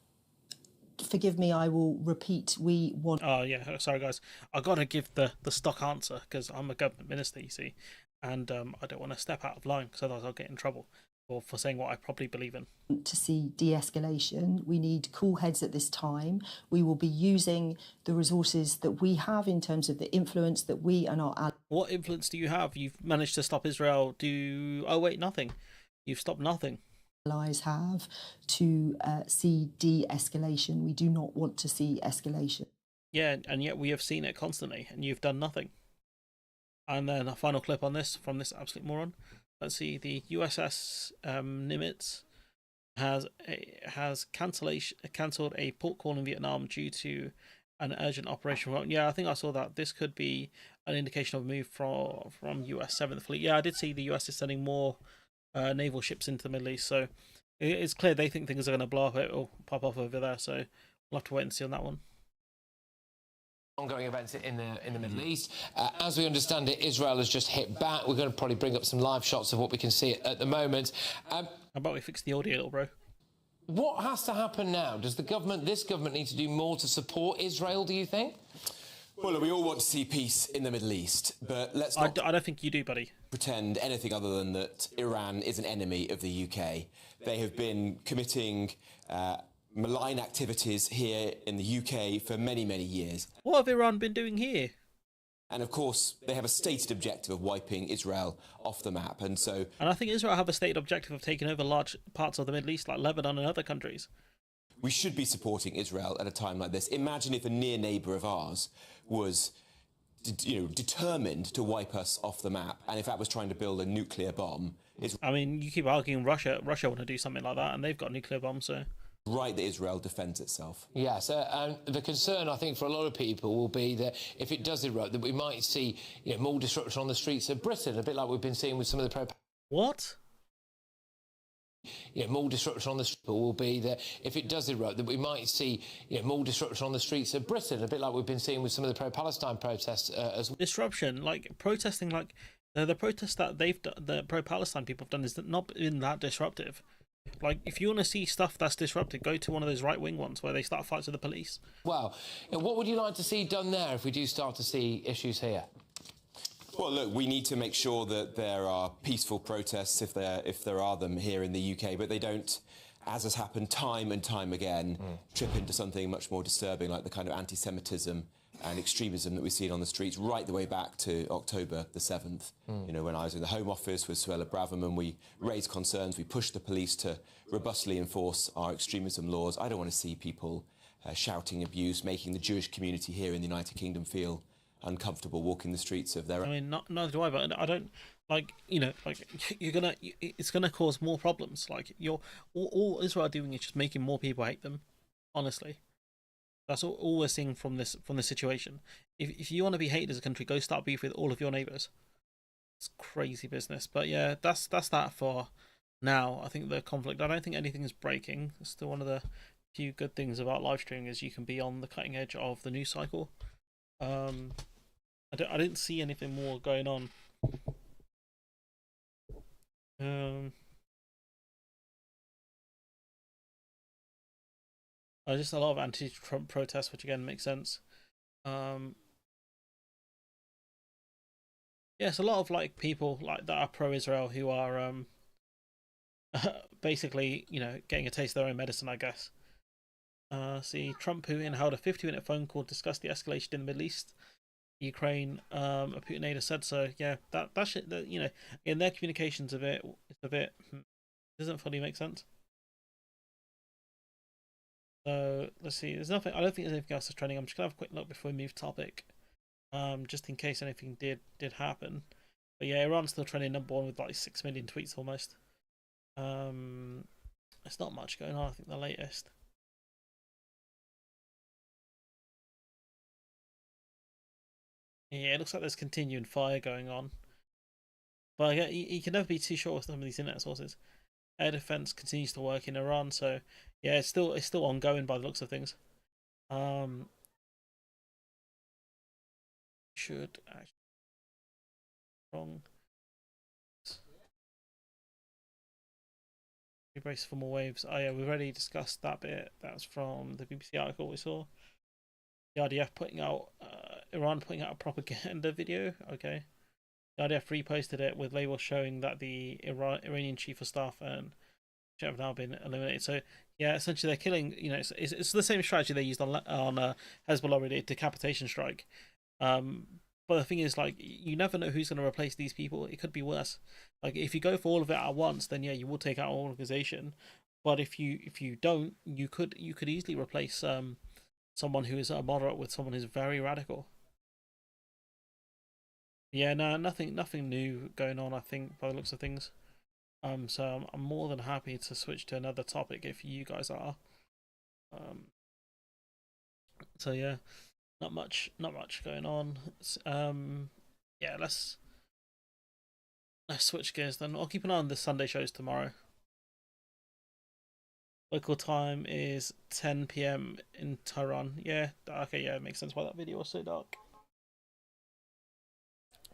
Forgive me, I will repeat. We want... Oh, yeah, sorry, guys. I've got to give the stock answer because I'm a government minister, you see, and I don't want to step out of line because otherwise I'll get in trouble. for saying what I probably believe in. To see de-escalation, we need cool heads at this time. We will be using the resources that we have in terms of the influence that we and our allies. What influence do you have? You've managed to stop Israel do... Oh wait, nothing. You've stopped nothing. Allies have to see de-escalation. We do not want to see escalation. Yeah, and yet we have seen it constantly, and you've done nothing. And then a final clip on this from this absolute moron. Let's see, the USS Nimitz has cancelled a port call in Vietnam due to an urgent operation. Yeah, I think I saw that. This could be an indication of a move from US 7th Fleet. Yeah, I did see the US is sending more naval ships into the Middle East, so it's clear they think things are going to blow up or pop off over there, so we'll have to wait and see on that one. Ongoing events in the Middle East. As we understand it, Israel has just hit back. We're going to probably bring up some live shots of what we can see at the moment. How about we fix the audio, little bro? What has to happen now? Does this government need to do more to support Israel, do you think? Well, look, we all want to see peace in the Middle East, but let's not... I don't think you do, buddy. ...pretend anything other than that Iran is an enemy of the UK. They have been committing malign activities here in the UK for many, many years. What have Iran been doing here? And of course, they have a stated objective of wiping Israel off the map, and so... And I think Israel have a stated objective of taking over large parts of the Middle East, like Lebanon and other countries. We should be supporting Israel at a time like this. Imagine if a near neighbour of ours was, determined to wipe us off the map, and if that was trying to build a nuclear bomb. I mean, you keep arguing Russia want to do something like that, and they've got a nuclear bomb, so... Right that Israel defends itself. Yes, the concern, I think, for a lot of people will be that if it does erupt, that we might see more disruption on the streets of Britain, a bit like we've been seeing with some of the What? More disruption on the streets will be that if it does erupt, that we might see more disruption on the streets of Britain, a bit like we've been seeing with some of the pro-Palestine protests as well. Disruption, like protesting, like the protests that they've done, the pro-Palestine people have done, is not been that disruptive. Like, if you want to see stuff that's disruptive, go to one of those right-wing ones where they start fights with the police. Well, what would you like to see done there if we do start to see issues here? Well, look, we need to make sure that there are peaceful protests if there are them here in the UK, but they don't, as has happened time and time again, trip into something much more disturbing, like the kind of anti-Semitism and extremism that we've seen on the streets right the way back to October the 7th. When I was in the Home Office with Suella Braverman, we raised concerns, we pushed the police to robustly enforce our extremism laws. I don't want to see people shouting abuse, making the Jewish community here in the United Kingdom feel uncomfortable walking the streets of their... I mean, neither do I, but I don't, it's gonna cause more problems. Like, all Israel are doing is just making more people hate them, honestly. That's all we're seeing from this situation. If you want to be hated as a country, go start beef with all of your neighbours. It's crazy business. But yeah, that's that for now. I think the conflict, I don't think anything is breaking. It's still one of the few good things about live streaming is you can be on the cutting edge of the news cycle. I didn't see anything more going on. Just a lot of anti-Trump protests, which again makes sense. Yes, a lot of people like that are pro-Israel who are basically, getting a taste of their own medicine, I guess. See, Trump Putin held a 50-minute phone call to discuss the escalation in the Middle East. Ukraine, a Putin aide said so. Yeah, that shit, in their communications it's a bit doesn't fully make sense. So let's see. I don't think there's anything else that's trending. I'm just gonna have a quick look before we move topic, just in case anything did happen. But yeah, Iran's still trending #1 with like 6 million tweets almost. There's not much going on. I think the latest. Yeah, it looks like there's continuing fire going on. But you can never be too sure with some of these internet sources. Air defense continues to work in Iran, so yeah, it's still ongoing by the looks of things. Should actually wrong. We brace for more waves. Oh yeah, we've already discussed that bit. That's from the BBC article we saw. The RDF putting out Iran putting out a propaganda video. Okay. WW3 posted it with labels showing that the Iranian chief of staff and have now been eliminated. So yeah, essentially they're killing. It's the same strategy they used on Hezbollah, really, decapitation strike. But the thing is, like, you never know who's going to replace these people. It could be worse. Like, if you go for all of it at once, then yeah, you will take out an organization. But if you don't, you could easily replace someone who is a moderate with someone who's very radical. Yeah, no, nothing new going on, I think, by the looks of things. So I'm more than happy to switch to another topic if you guys are. So yeah, not much going on. Yeah, let's switch gears then. I'll keep an eye on the Sunday shows tomorrow. Local time is 10 p.m. in Tehran. Yeah, okay, yeah, it makes sense why that video was so dark.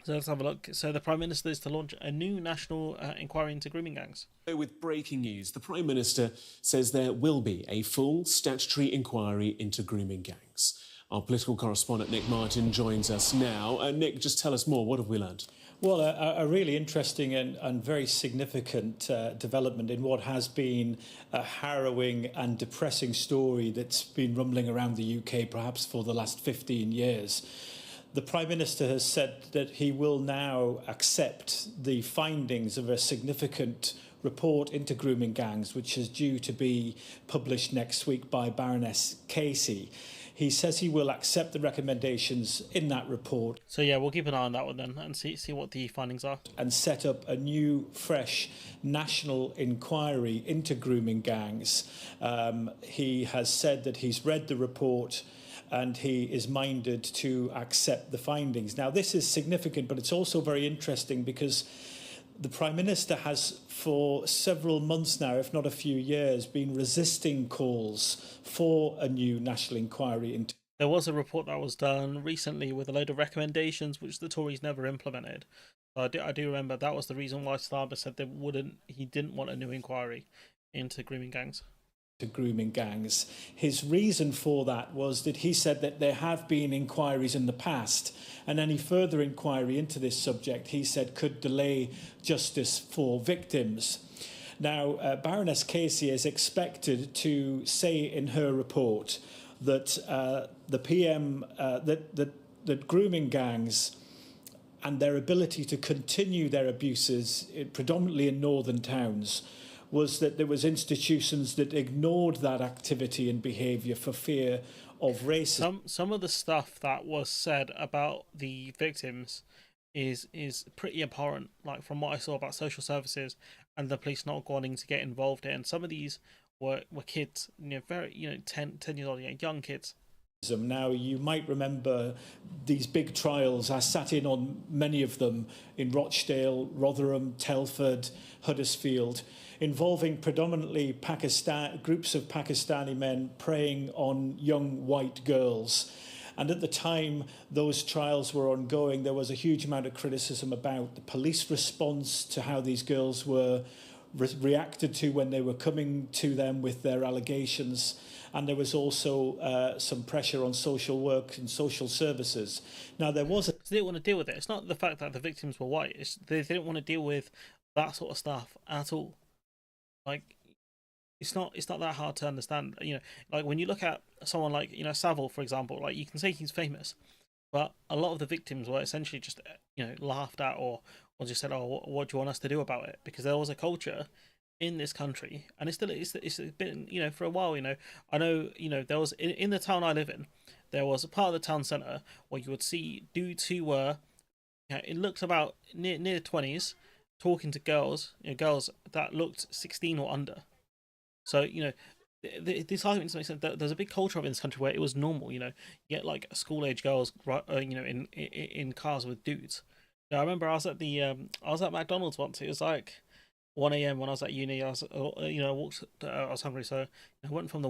So let's have a look. So the Prime Minister is to launch a new national inquiry into grooming gangs. With breaking news, the Prime Minister says there will be a full statutory inquiry into grooming gangs. Our political correspondent Nick Martin joins us now. Nick, just tell us more. What have we learned? Well, a really interesting and very significant development in what has been a harrowing and depressing story that's been rumbling around the UK perhaps for the last 15 years. The Prime Minister has said that he will now accept the findings of a significant report into grooming gangs, which is due to be published next week by Baroness Casey. He says he will accept the recommendations in that report. So yeah, we'll keep an eye on that one then and see what the findings are. And set up a new, fresh national inquiry into grooming gangs. He has said that he's read the report and he is minded to accept the findings. Now, this is significant, but it's also very interesting because the Prime Minister has, for several months now, if not a few years, been resisting calls for a new national inquiry into. There was a report that was done recently with a load of recommendations which the Tories never implemented. I do remember that was the reason why Starmer said he didn't want a new inquiry into grooming gangs. His reason for that was that he said that there have been inquiries in the past, and any further inquiry into this subject, he said, could delay justice for victims. Now, Baroness Casey is expected to say in her report that the PM that grooming gangs and their ability to continue their abuses, predominantly in northern towns, was that there was institutions that ignored that activity and behaviour for fear of racism. Some of the stuff that was said about the victims is pretty abhorrent. Like, from what I saw about social services and the police not wanting to get involved in. Some of these were kids, very 10 years old, young kids. Now, you might remember these big trials. I sat in on many of them in Rochdale, Rotherham, Telford, Huddersfield, involving predominantly groups of Pakistani men preying on young white girls. And at the time those trials were ongoing, there was a huge amount of criticism about the police response to how these girls were reacted to when they were coming to them with their allegations. And there was also some pressure on social work and social services. Now, there was they didn't want to deal with it. It's not the fact that the victims were white. They didn't want to deal with that sort of stuff at all. Like, it's not that hard to understand. Like when you look at someone like Savile, for example, like you can say he's famous, but a lot of the victims were essentially just laughed at or just said, "Oh, what do you want us to do about it?" Because there was a culture in this country, and it's been for a while. I know there was in the town I live in, there was a part of the town centre where you would see dudes who were, it looked about near 20s, talking to girls that looked 16 or under. So this argument makes sense. There's a big culture of it in this country where it was normal. You get like school age girls, in cars with dudes. I remember I was at McDonald's once. It was like 1 a.m. when I was at uni. I was I was hungry, so I went from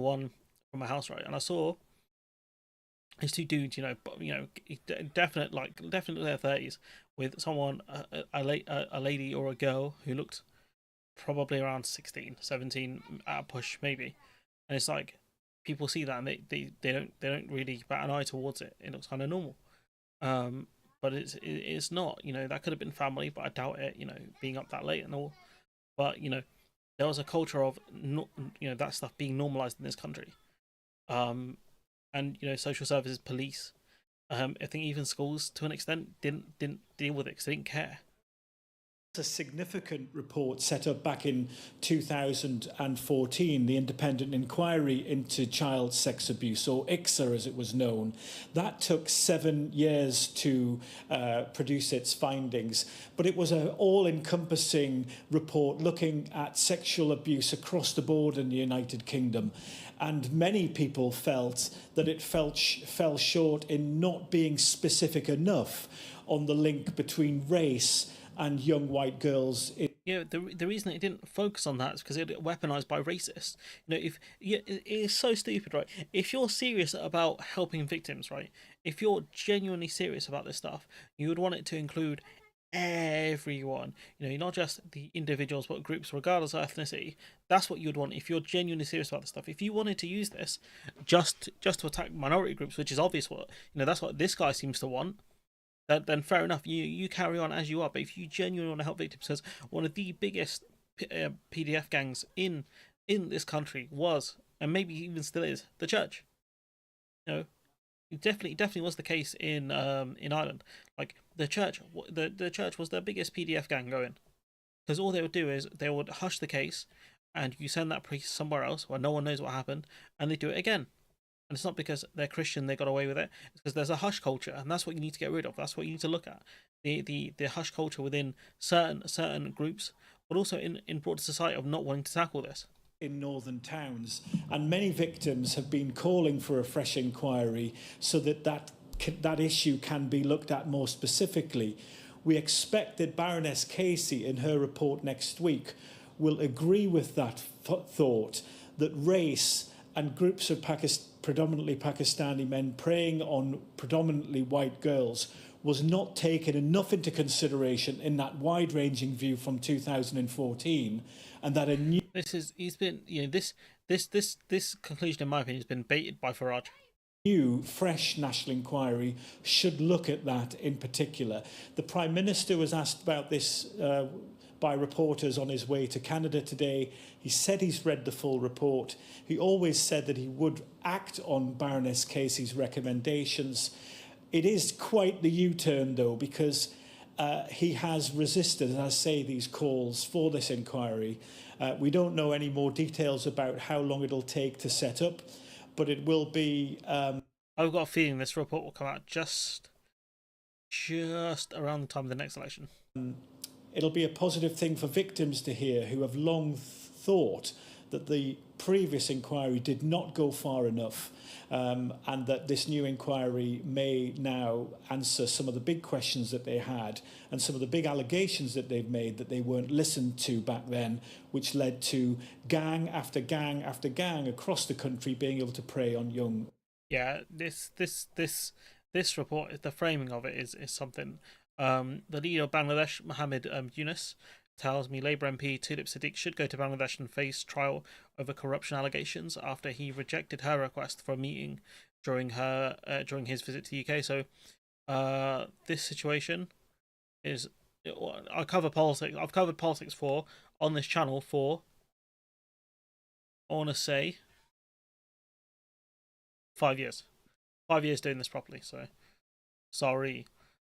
my house, right, and I saw these two dudes, definitely their 30s, with someone, a lady or a girl who looked probably around 16, 17 at a push maybe, and it's like people see that and they don't really bat an eye towards it. It looks kind of normal. but it's not. That could have been family, but I doubt it. Being up that late and all. But there was a culture of that stuff being normalized in this country. And social services, police. I think even schools to an extent didn't deal with it because they didn't care. A significant report set up back in 2014, the Independent Inquiry into Child Sex Abuse, or ICSA as it was known. That took 7 years to produce its findings, but it was an all-encompassing report looking at sexual abuse across the board in the United Kingdom. And many people felt that it fell short in not being specific enough on the link between race and young white girls. The reason it didn't focus on that is because it weaponized by racists. It's so stupid, right? If you're serious about helping victims, right? If you're genuinely serious about this stuff, you would want it to include everyone. Not just the individuals, but groups, regardless of ethnicity. That's what you'd want if you're genuinely serious about this stuff. If you wanted to use this just to attack minority groups, which is obvious what that's what this guy seems to want. Then fair enough, you carry on as you are. But if you genuinely want to help victims, because one of the biggest PDF gangs in this country was, and maybe even still is, the church. It definitely was the case in Ireland. Like the church was the biggest PDF gang going, because all they would do is they would hush the case, and you send that priest somewhere else where no one knows what happened, and they do it again. And it's not because they're Christian they got away with it. It's because there's a hush culture, and that's what you need to get rid of. That's what you need to look at. The hush culture within certain groups, but also in broader society of not wanting to tackle this. In northern towns, and many victims have been calling for a fresh inquiry so that issue can be looked at more specifically. We expect that Baroness Casey, in her report next week, will agree with that thought, that race and groups of predominantly Pakistani men preying on predominantly white girls was not taken enough into consideration in that wide-ranging view from 2014, and that a new this conclusion, in my opinion, has been baited by Farage. New, fresh national inquiry should look at that in particular. The Prime Minister was asked about this by reporters on his way to Canada today. He said he's read the full report. He always said that he would act on Baroness Casey's recommendations. It is quite the U-turn, though, because he has resisted, as I say, these calls for this inquiry. We don't know any more details about how long it'll take to set up, but it will be... I've got a feeling this report will come out just around the time of the next election. It'll be a positive thing for victims to hear, who have long thought that the previous inquiry did not go far enough, and that this new inquiry may now answer some of the big questions that they had and some of the big allegations that they've made that they weren't listened to back then, which led to gang after gang after gang across the country being able to prey on young. Yeah, this report, the framing of it is something. The leader of Bangladesh, Mohammed Yunus, tells me Labour MP Tulip Siddiq should go to Bangladesh and face trial over corruption allegations after he rejected her request for a meeting during his visit to the UK. So this situation is... I cover politics. I've covered politics on this channel for, I want to say, 5 years. 5 years doing this properly, so sorry.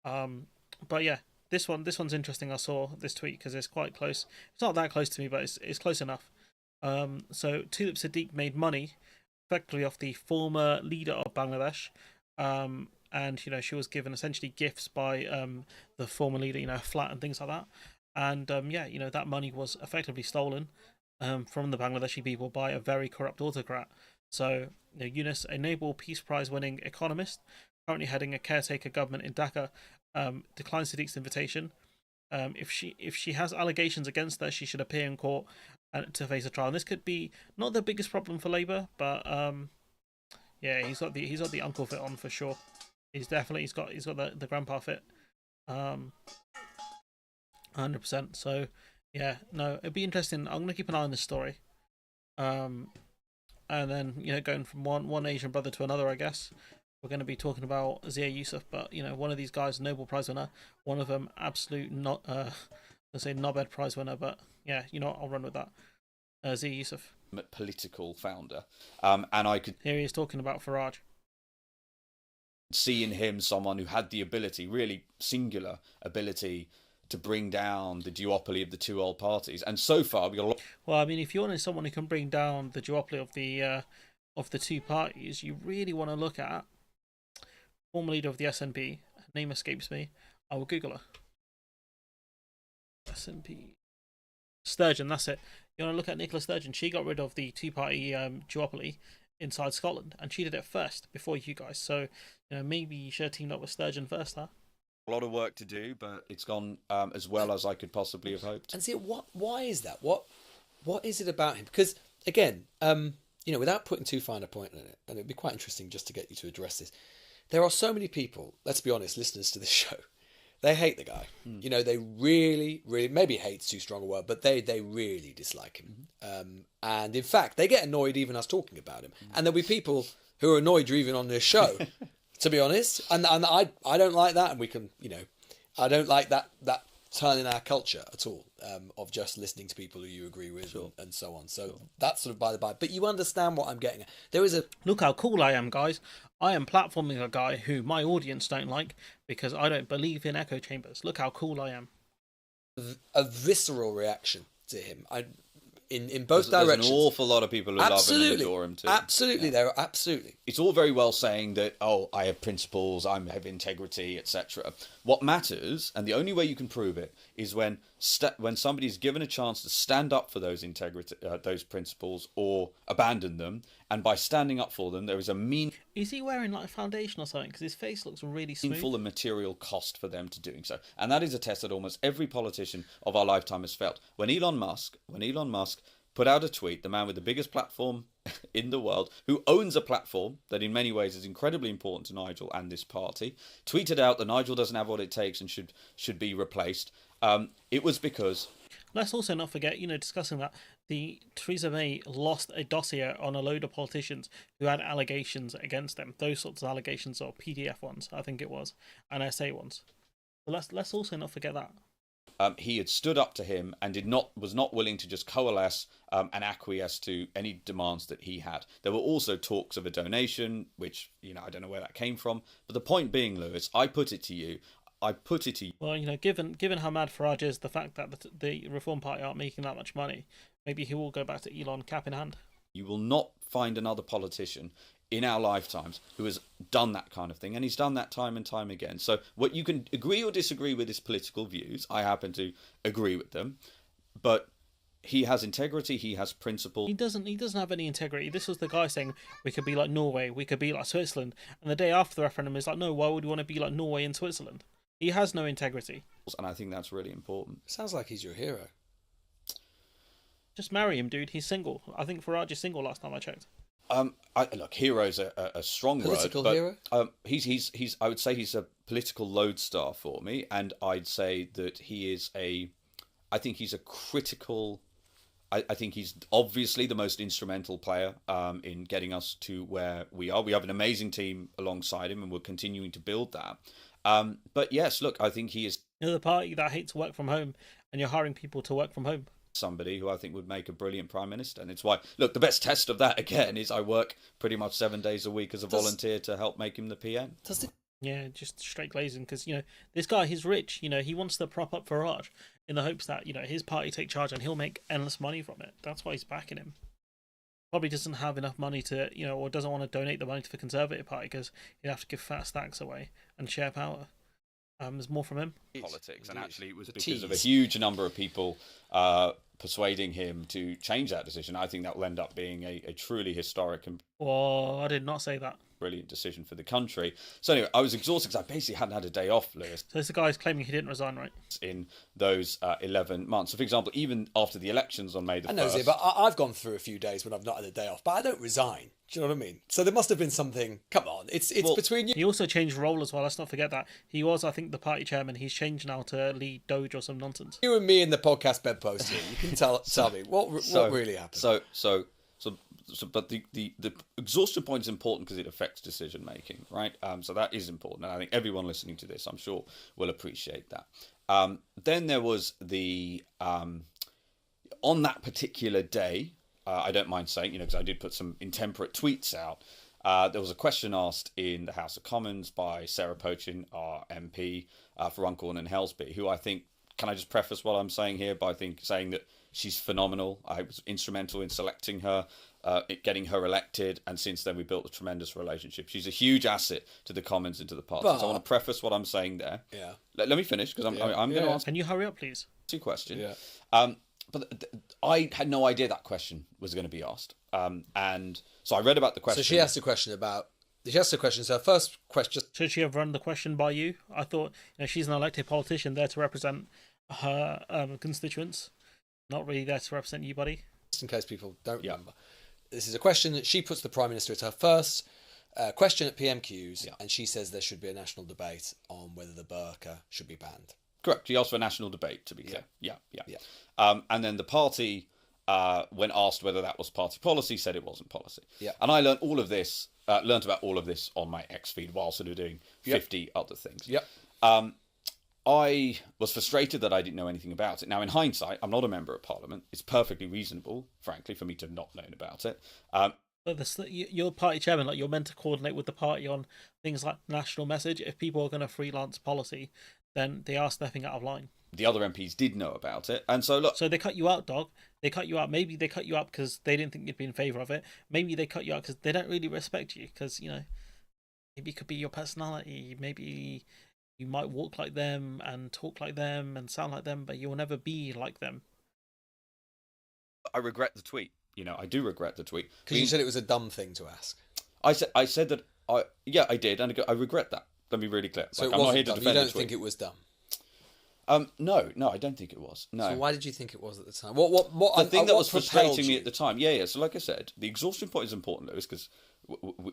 But yeah, this one's interesting. I saw this tweet because it's quite close. It's not that close to me, but it's close enough. So Tulip Siddiq made money effectively off the former leader of Bangladesh, and she was given essentially gifts by the former leader, a flat and things like that. And that money was effectively stolen from the Bangladeshi people by a very corrupt autocrat. So Yunus, a Nobel Peace Prize winning economist, currently heading a caretaker government in Dhaka, declined Siddiq's invitation. If she has allegations against her, she should appear in court to face a trial. And this could be not the biggest problem for Labour, but he's got the uncle fit on for sure. He's got the grandpa fit, 100%. So yeah, no, it'd be interesting. I'm gonna keep an eye on this story, and then going from one Asian brother to another, I guess. we're going to be talking about Zia Yusuf, but one of these guys, Nobel Prize winner, one of them absolute not, let's say Nobel Prize winner, but yeah, I'll run with that. Zia Yusuf, political founder, and I could here he is talking about Farage. See in him someone who had the ability, really singular ability, to bring down the duopoly of the two old parties. And so far, we got a lot. Well, I mean, if you want someone who can bring down the duopoly of the two parties, you really want to look at former leader of the SNP. Her name escapes me. I will Google her. SNP Sturgeon. That's it. You want to look at Nicola Sturgeon. She got rid of the two-party duopoly inside Scotland, and she did it first before you guys. So maybe you should have teamed up with Sturgeon first, huh? A lot of work to do, but it's gone as well as I could possibly have hoped. And see, why is that? What is it about him? Because again, without putting too fine a point on it, and it'd be quite interesting just to get you to address this. There are so many people, let's be honest, listeners to this show, they hate the guy. They really, really, maybe hate's too strong a word, but they really dislike him. And in fact, they get annoyed even us talking about him. And there'll be people who are annoyed you're even on this show. To be honest, and I don't like that, and we can, I don't like that turn in our culture at all, of just listening to people who you agree with and so on. So that's sort of by the by. But you understand what I'm getting at. There is a look how cool I am, guys. I am platforming a guy who my audience don't like because I don't believe in echo chambers. Look how cool I am. A visceral reaction to him. In both directions. There's an awful lot of people who love him and adore him too. Absolutely, there are absolutely. It's all very well saying that, I have principles, I have integrity, etc. What matters, and the only way you can prove it, is when somebody's given a chance to stand up for those those principles or abandon them, and by standing up for them, there is a Is he wearing like a foundation or something? Because his face looks really smooth. meaningful and material cost for them to doing so, and that is a test that almost every politician of our lifetime has felt. When Elon Musk put out a tweet, the man with the biggest platform in the world, who owns a platform that in many ways is incredibly important to Nigel and this party, tweeted out that Nigel doesn't have what it takes and should be replaced. It was because... Let's also not forget, discussing that, Theresa May lost a dossier on a load of politicians who had allegations against them. Those sorts of allegations, or PDF ones, I think it was, and SA ones. But let's also not forget that. He had stood up to him and was not willing to just coalesce and acquiesce to any demands that he had. There were also talks of a donation, which I don't know where that came from. But the point being, Lewis, I put it to you. Well, given how mad Farage is, the fact that the Reform Party aren't making that much money, maybe he will go back to Elon cap in hand. You will not find another politician in our lifetimes who has done that kind of thing, and he's done that time and time again. So what you can agree or disagree with his political views, I happen to agree with them, but he has integrity, he has principle. He doesn't have any integrity. This was the guy saying we could be like Norway, we could be like Switzerland, and the day after the referendum is like, no, why would we want to be like Norway and Switzerland? He has no integrity. And I think that's really important. Sounds like he's your hero. Just marry him, dude. He's single. I think Farage is single last time I checked. Look, hero's a strong political word, but hero? he's I would say he's a political lodestar for me, and I'd say that he is I think he's a critical. I think he's obviously the most instrumental player in getting us to where we are. We have an amazing team alongside him, and we're continuing to build that. But yes, look, I think he is the party that hates work from home, and you're hiring people to work from home. Somebody who I think would make a brilliant prime minister, and it's why. Look, the best test of that again is I work pretty much 7 days a week as a volunteer to help make him the PM. Yeah, just straight glazing, because this guy, he's rich. He wants to prop up Farage in the hopes that his party take charge and he'll make endless money from it. That's why he's backing him. Probably doesn't have enough money to or doesn't want to donate the money to the Conservative Party because he'd have to give fat stacks away and share power. There's more from him. Politics, and actually it was because of a huge number of people persuading him to change that decision. I think that will end up being a truly historic and I did not say that. Brilliant decision for the country. So anyway, I was exhausted because I basically hadn't had a day off, Lewis. So this guy is claiming he didn't resign, right? In those 11 months. So for example, even after the elections on May the 1st... I know, but I've gone through a few days when I've not had a day off, but I don't resign. Do you know what I mean? So there must have been something... Come on, it's between you... He also changed role as well, let's not forget that. He was, I think, the party chairman. He's changed now to lead Doge or some nonsense. You and me in the podcast bedpost here, you can tell me what really happened. So but the exhaustion point is important because it affects decision making, right? So that is important, and I think everyone listening to this, I'm sure, will appreciate that. Then there was the on that particular day, I don't mind saying, because I did put some intemperate tweets out. There was a question asked in the House of Commons by Sarah Pochin, our MP for Runcorn and Helsby, who I think, can I just preface what I'm saying here by saying that she's phenomenal. I was instrumental in selecting her, getting her elected, and since then we built a tremendous relationship. She's a huge asset to the Commons and to the party. So I want to preface what I'm saying there. Yeah. Let me finish, because I'm going to answer. Can you hurry up, please? Two questions. Yeah. But I had no idea that question was going to be asked. And so I read about the question. So she asked a question about... She asked a question. So her first question... Should she have run the question by you? I thought she's an elected politician there to represent her constituents, not really there to represent you, buddy. Just in case people don't remember. This is a question that she puts to the Prime Minister. It's her first question at PMQs, and she says there should be a national debate on whether the burqa should be banned. Correct. She asked for a national debate, to be clear. Yeah. And then the party, when asked whether that was party policy, said it wasn't policy. Yeah. And I learned all of this, learned about all of this on my X feed while sort of doing 50 other things. Yep. I was frustrated that I didn't know anything about it. Now, in hindsight, I'm not a member of Parliament. It's perfectly reasonable, frankly, for me to have not known about it. But you're party chairman, like you're meant to coordinate with the party on things like national message. If people are going to freelance policy, then they are stepping out of line. The other MPs did know about it, and so look. So they cut you out, dog. They cut you out. Maybe they cut you out because they didn't think you'd be in favour of it. Maybe they cut you out because they don't really respect you. Because maybe it could be your personality. Maybe you might walk like them and talk like them and sound like them, but you'll never be like them. I regret the tweet. I do regret the tweet Because you said it was a dumb thing to ask. I said that. I did, and I regret that. Let me be really clear. So I'm not here to dumb. defend You don't the tweet. think it was dumb? No, I don't think it was. No. So why did you think it was at the time? What the thing that what was frustrating me at the time? Yeah. So like I said, the exhaustion point is important, Lewis, because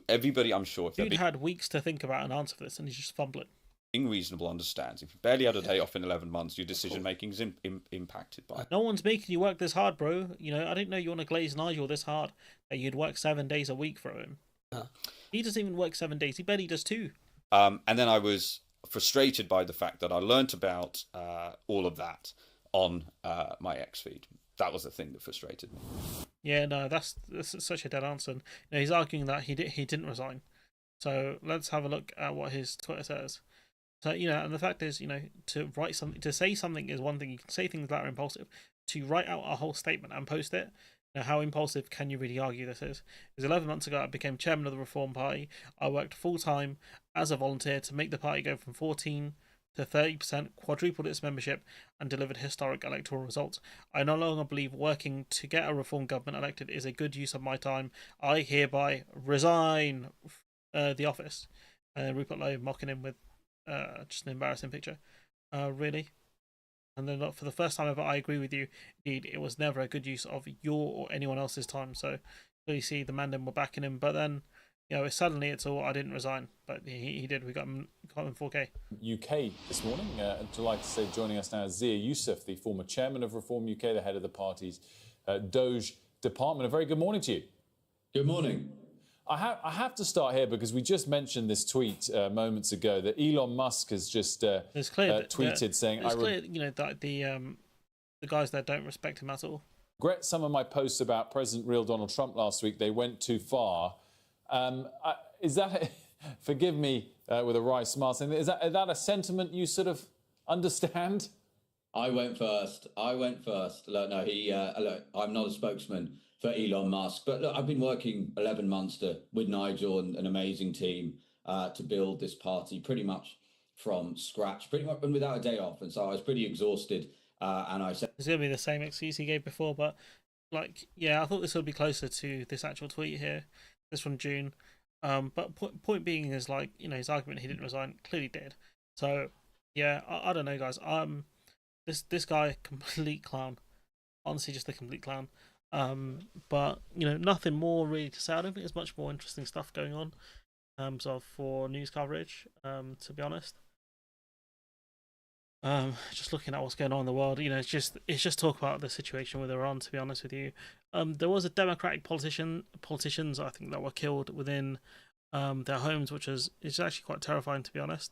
everybody, I'm sure, if Dude had weeks to think about an answer for this, and he's just fumbling. being reasonable understands. If you barely had a day off in 11 months, your decision making is impacted by it. No one's making you work this hard, bro. I didn't know you want to glaze Nigel this hard that you'd work 7 days a week for him. He doesn't even work 7 days. He barely does 2. And then I was frustrated by the fact that I learnt about all of that on my X feed. That was the thing that frustrated me. Yeah, no, that's such a dead answer. He's arguing that he didn't resign. So let's have a look at what his Twitter says. So and the fact is, to write something, to say something is one thing. You can say things that are impulsive. To write out a whole statement and post it. How impulsive can you really argue this is? It was 11 months ago I became chairman of the Reform Party. I worked full-time as a volunteer to make the party go from 14 to 30%, quadrupled its membership, and delivered historic electoral results. I no longer believe working to get a Reform government elected is a good use of my time. I hereby resign the office. Rupert Lowe mocking him with just an embarrassing picture. Really? And then for the first time ever, I agree with you. Indeed, it was never a good use of your or anyone else's time. So you see the Mandan were backing him, but then suddenly it's all I didn't resign, but he did. We got him 4K. UK this morning. Delighted to say joining us now is Zia Youssef, the former chairman of Reform UK, the head of the party's Doge department. A very good morning to you. Good morning. I have to start here because we just mentioned this tweet moments ago that Elon Musk has just tweeted saying, it's clear, that the guys there don't respect him at all. Regret some of my posts about President real Donald Trump last week. They went too far. Is that, forgive me with a wry smile, is that a sentiment you sort of understand? I went first. Look, no, look, I'm not a spokesman for Elon Musk, but look, I've been working 11 months with Nigel and an amazing team to build this party pretty much from scratch, pretty much and without a day off. And so I was pretty exhausted. And I said it's going to be the same excuse he gave before, but I thought this would be closer to this actual tweet here, this from June. But point being is his argument he didn't resign clearly did. So yeah, I don't know, guys. This guy, complete clown. Honestly, just a complete clown. But nothing more really to say. I don't think there's much more interesting stuff going on for news coverage, to be honest. Just looking at what's going on in the world, it's just talk about the situation with Iran. To be honest with you, there was a Democratic politicians I think that were killed within their homes, which is actually quite terrifying, to be honest.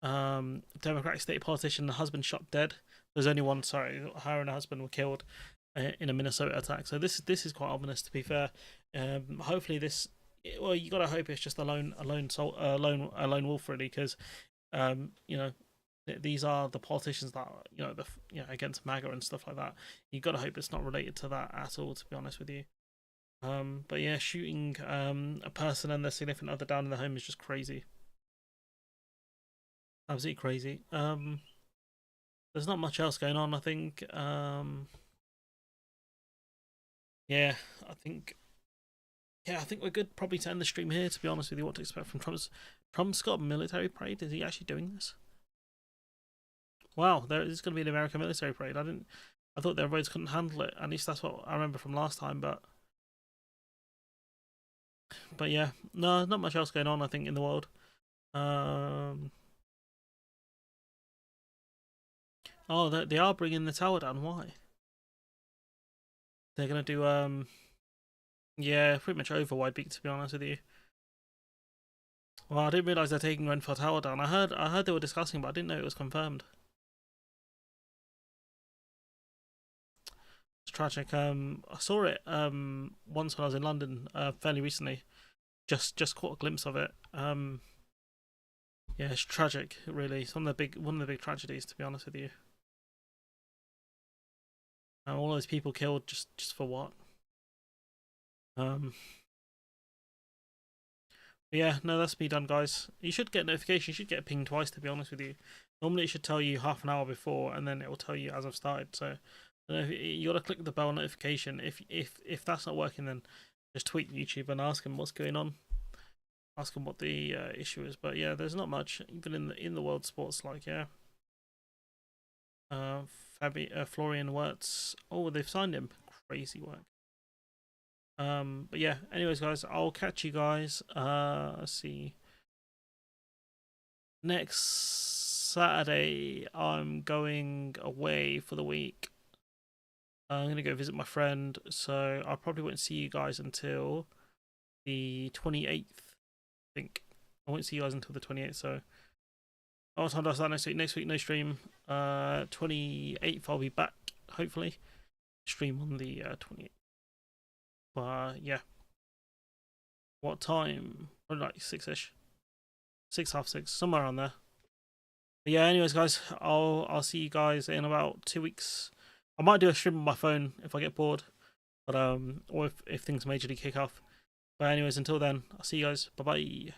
Democratic state politician, the husband shot dead. There's only one. Sorry, her and her husband were killed in a Minnesota attack. So this is quite ominous, to be fair. Hopefully this. Well, you gotta hope it's just a lone wolf, really, because these are the politicians that against MAGA and stuff like that. You gotta hope it's not related to that at all, to be honest with you. But yeah, shooting a person and their significant other down in the home is just crazy. Absolutely crazy. There's not much else going on, I think. Yeah, I think we're good probably to end the stream here, to be honest with you. What to expect from Trump's got a military parade? Is he actually doing this? Wow, there is going to be an American military parade. I thought their roads couldn't handle it. At least that's what I remember from last time, but yeah, no, not much else going on, I think, in the world. Oh, they are bringing the tower down. Why? They're gonna do yeah, pretty much over wide beat, to be honest with you. Well, I didn't realise they're taking Grenfell Tower down. I heard they were discussing, but I didn't know it was confirmed. It's tragic. I saw it once when I was in London fairly recently. Just caught a glimpse of it. Yeah, it's tragic, really. It's one of the big tragedies, to be honest with you. All those people killed just for what? Yeah, no, that's me done, guys. You should get notification. You should get pinged twice, to be honest with you. Normally it should tell you half an hour before, and then it will tell you as I've started. So you gotta click the bell notification. If that's not working, then just tweet YouTube and ask them what's going on. Ask them what the issue is. But yeah, there's not much even in the world sports. Like, yeah. Florian Wirtz. Oh, they've signed him. Crazy work. But yeah, anyways, guys, I'll catch you guys. Let's see. Next Saturday, I'm going away for the week. I'm gonna go visit my friend, so I probably won't see you guys until the 28th. I think I won't see you guys until the 28th. So what time does that next week? Next week, no stream. 28th, I'll be back. Hopefully, stream on the 28th. Yeah. What time? Probably like 6ish. 6, half 6, somewhere around there. But yeah, anyways, guys, I'll see you guys in about 2 weeks. I might do a stream on my phone if I get bored, but or if things majorly kick off. But anyways, until then, I'll see you guys. Bye bye.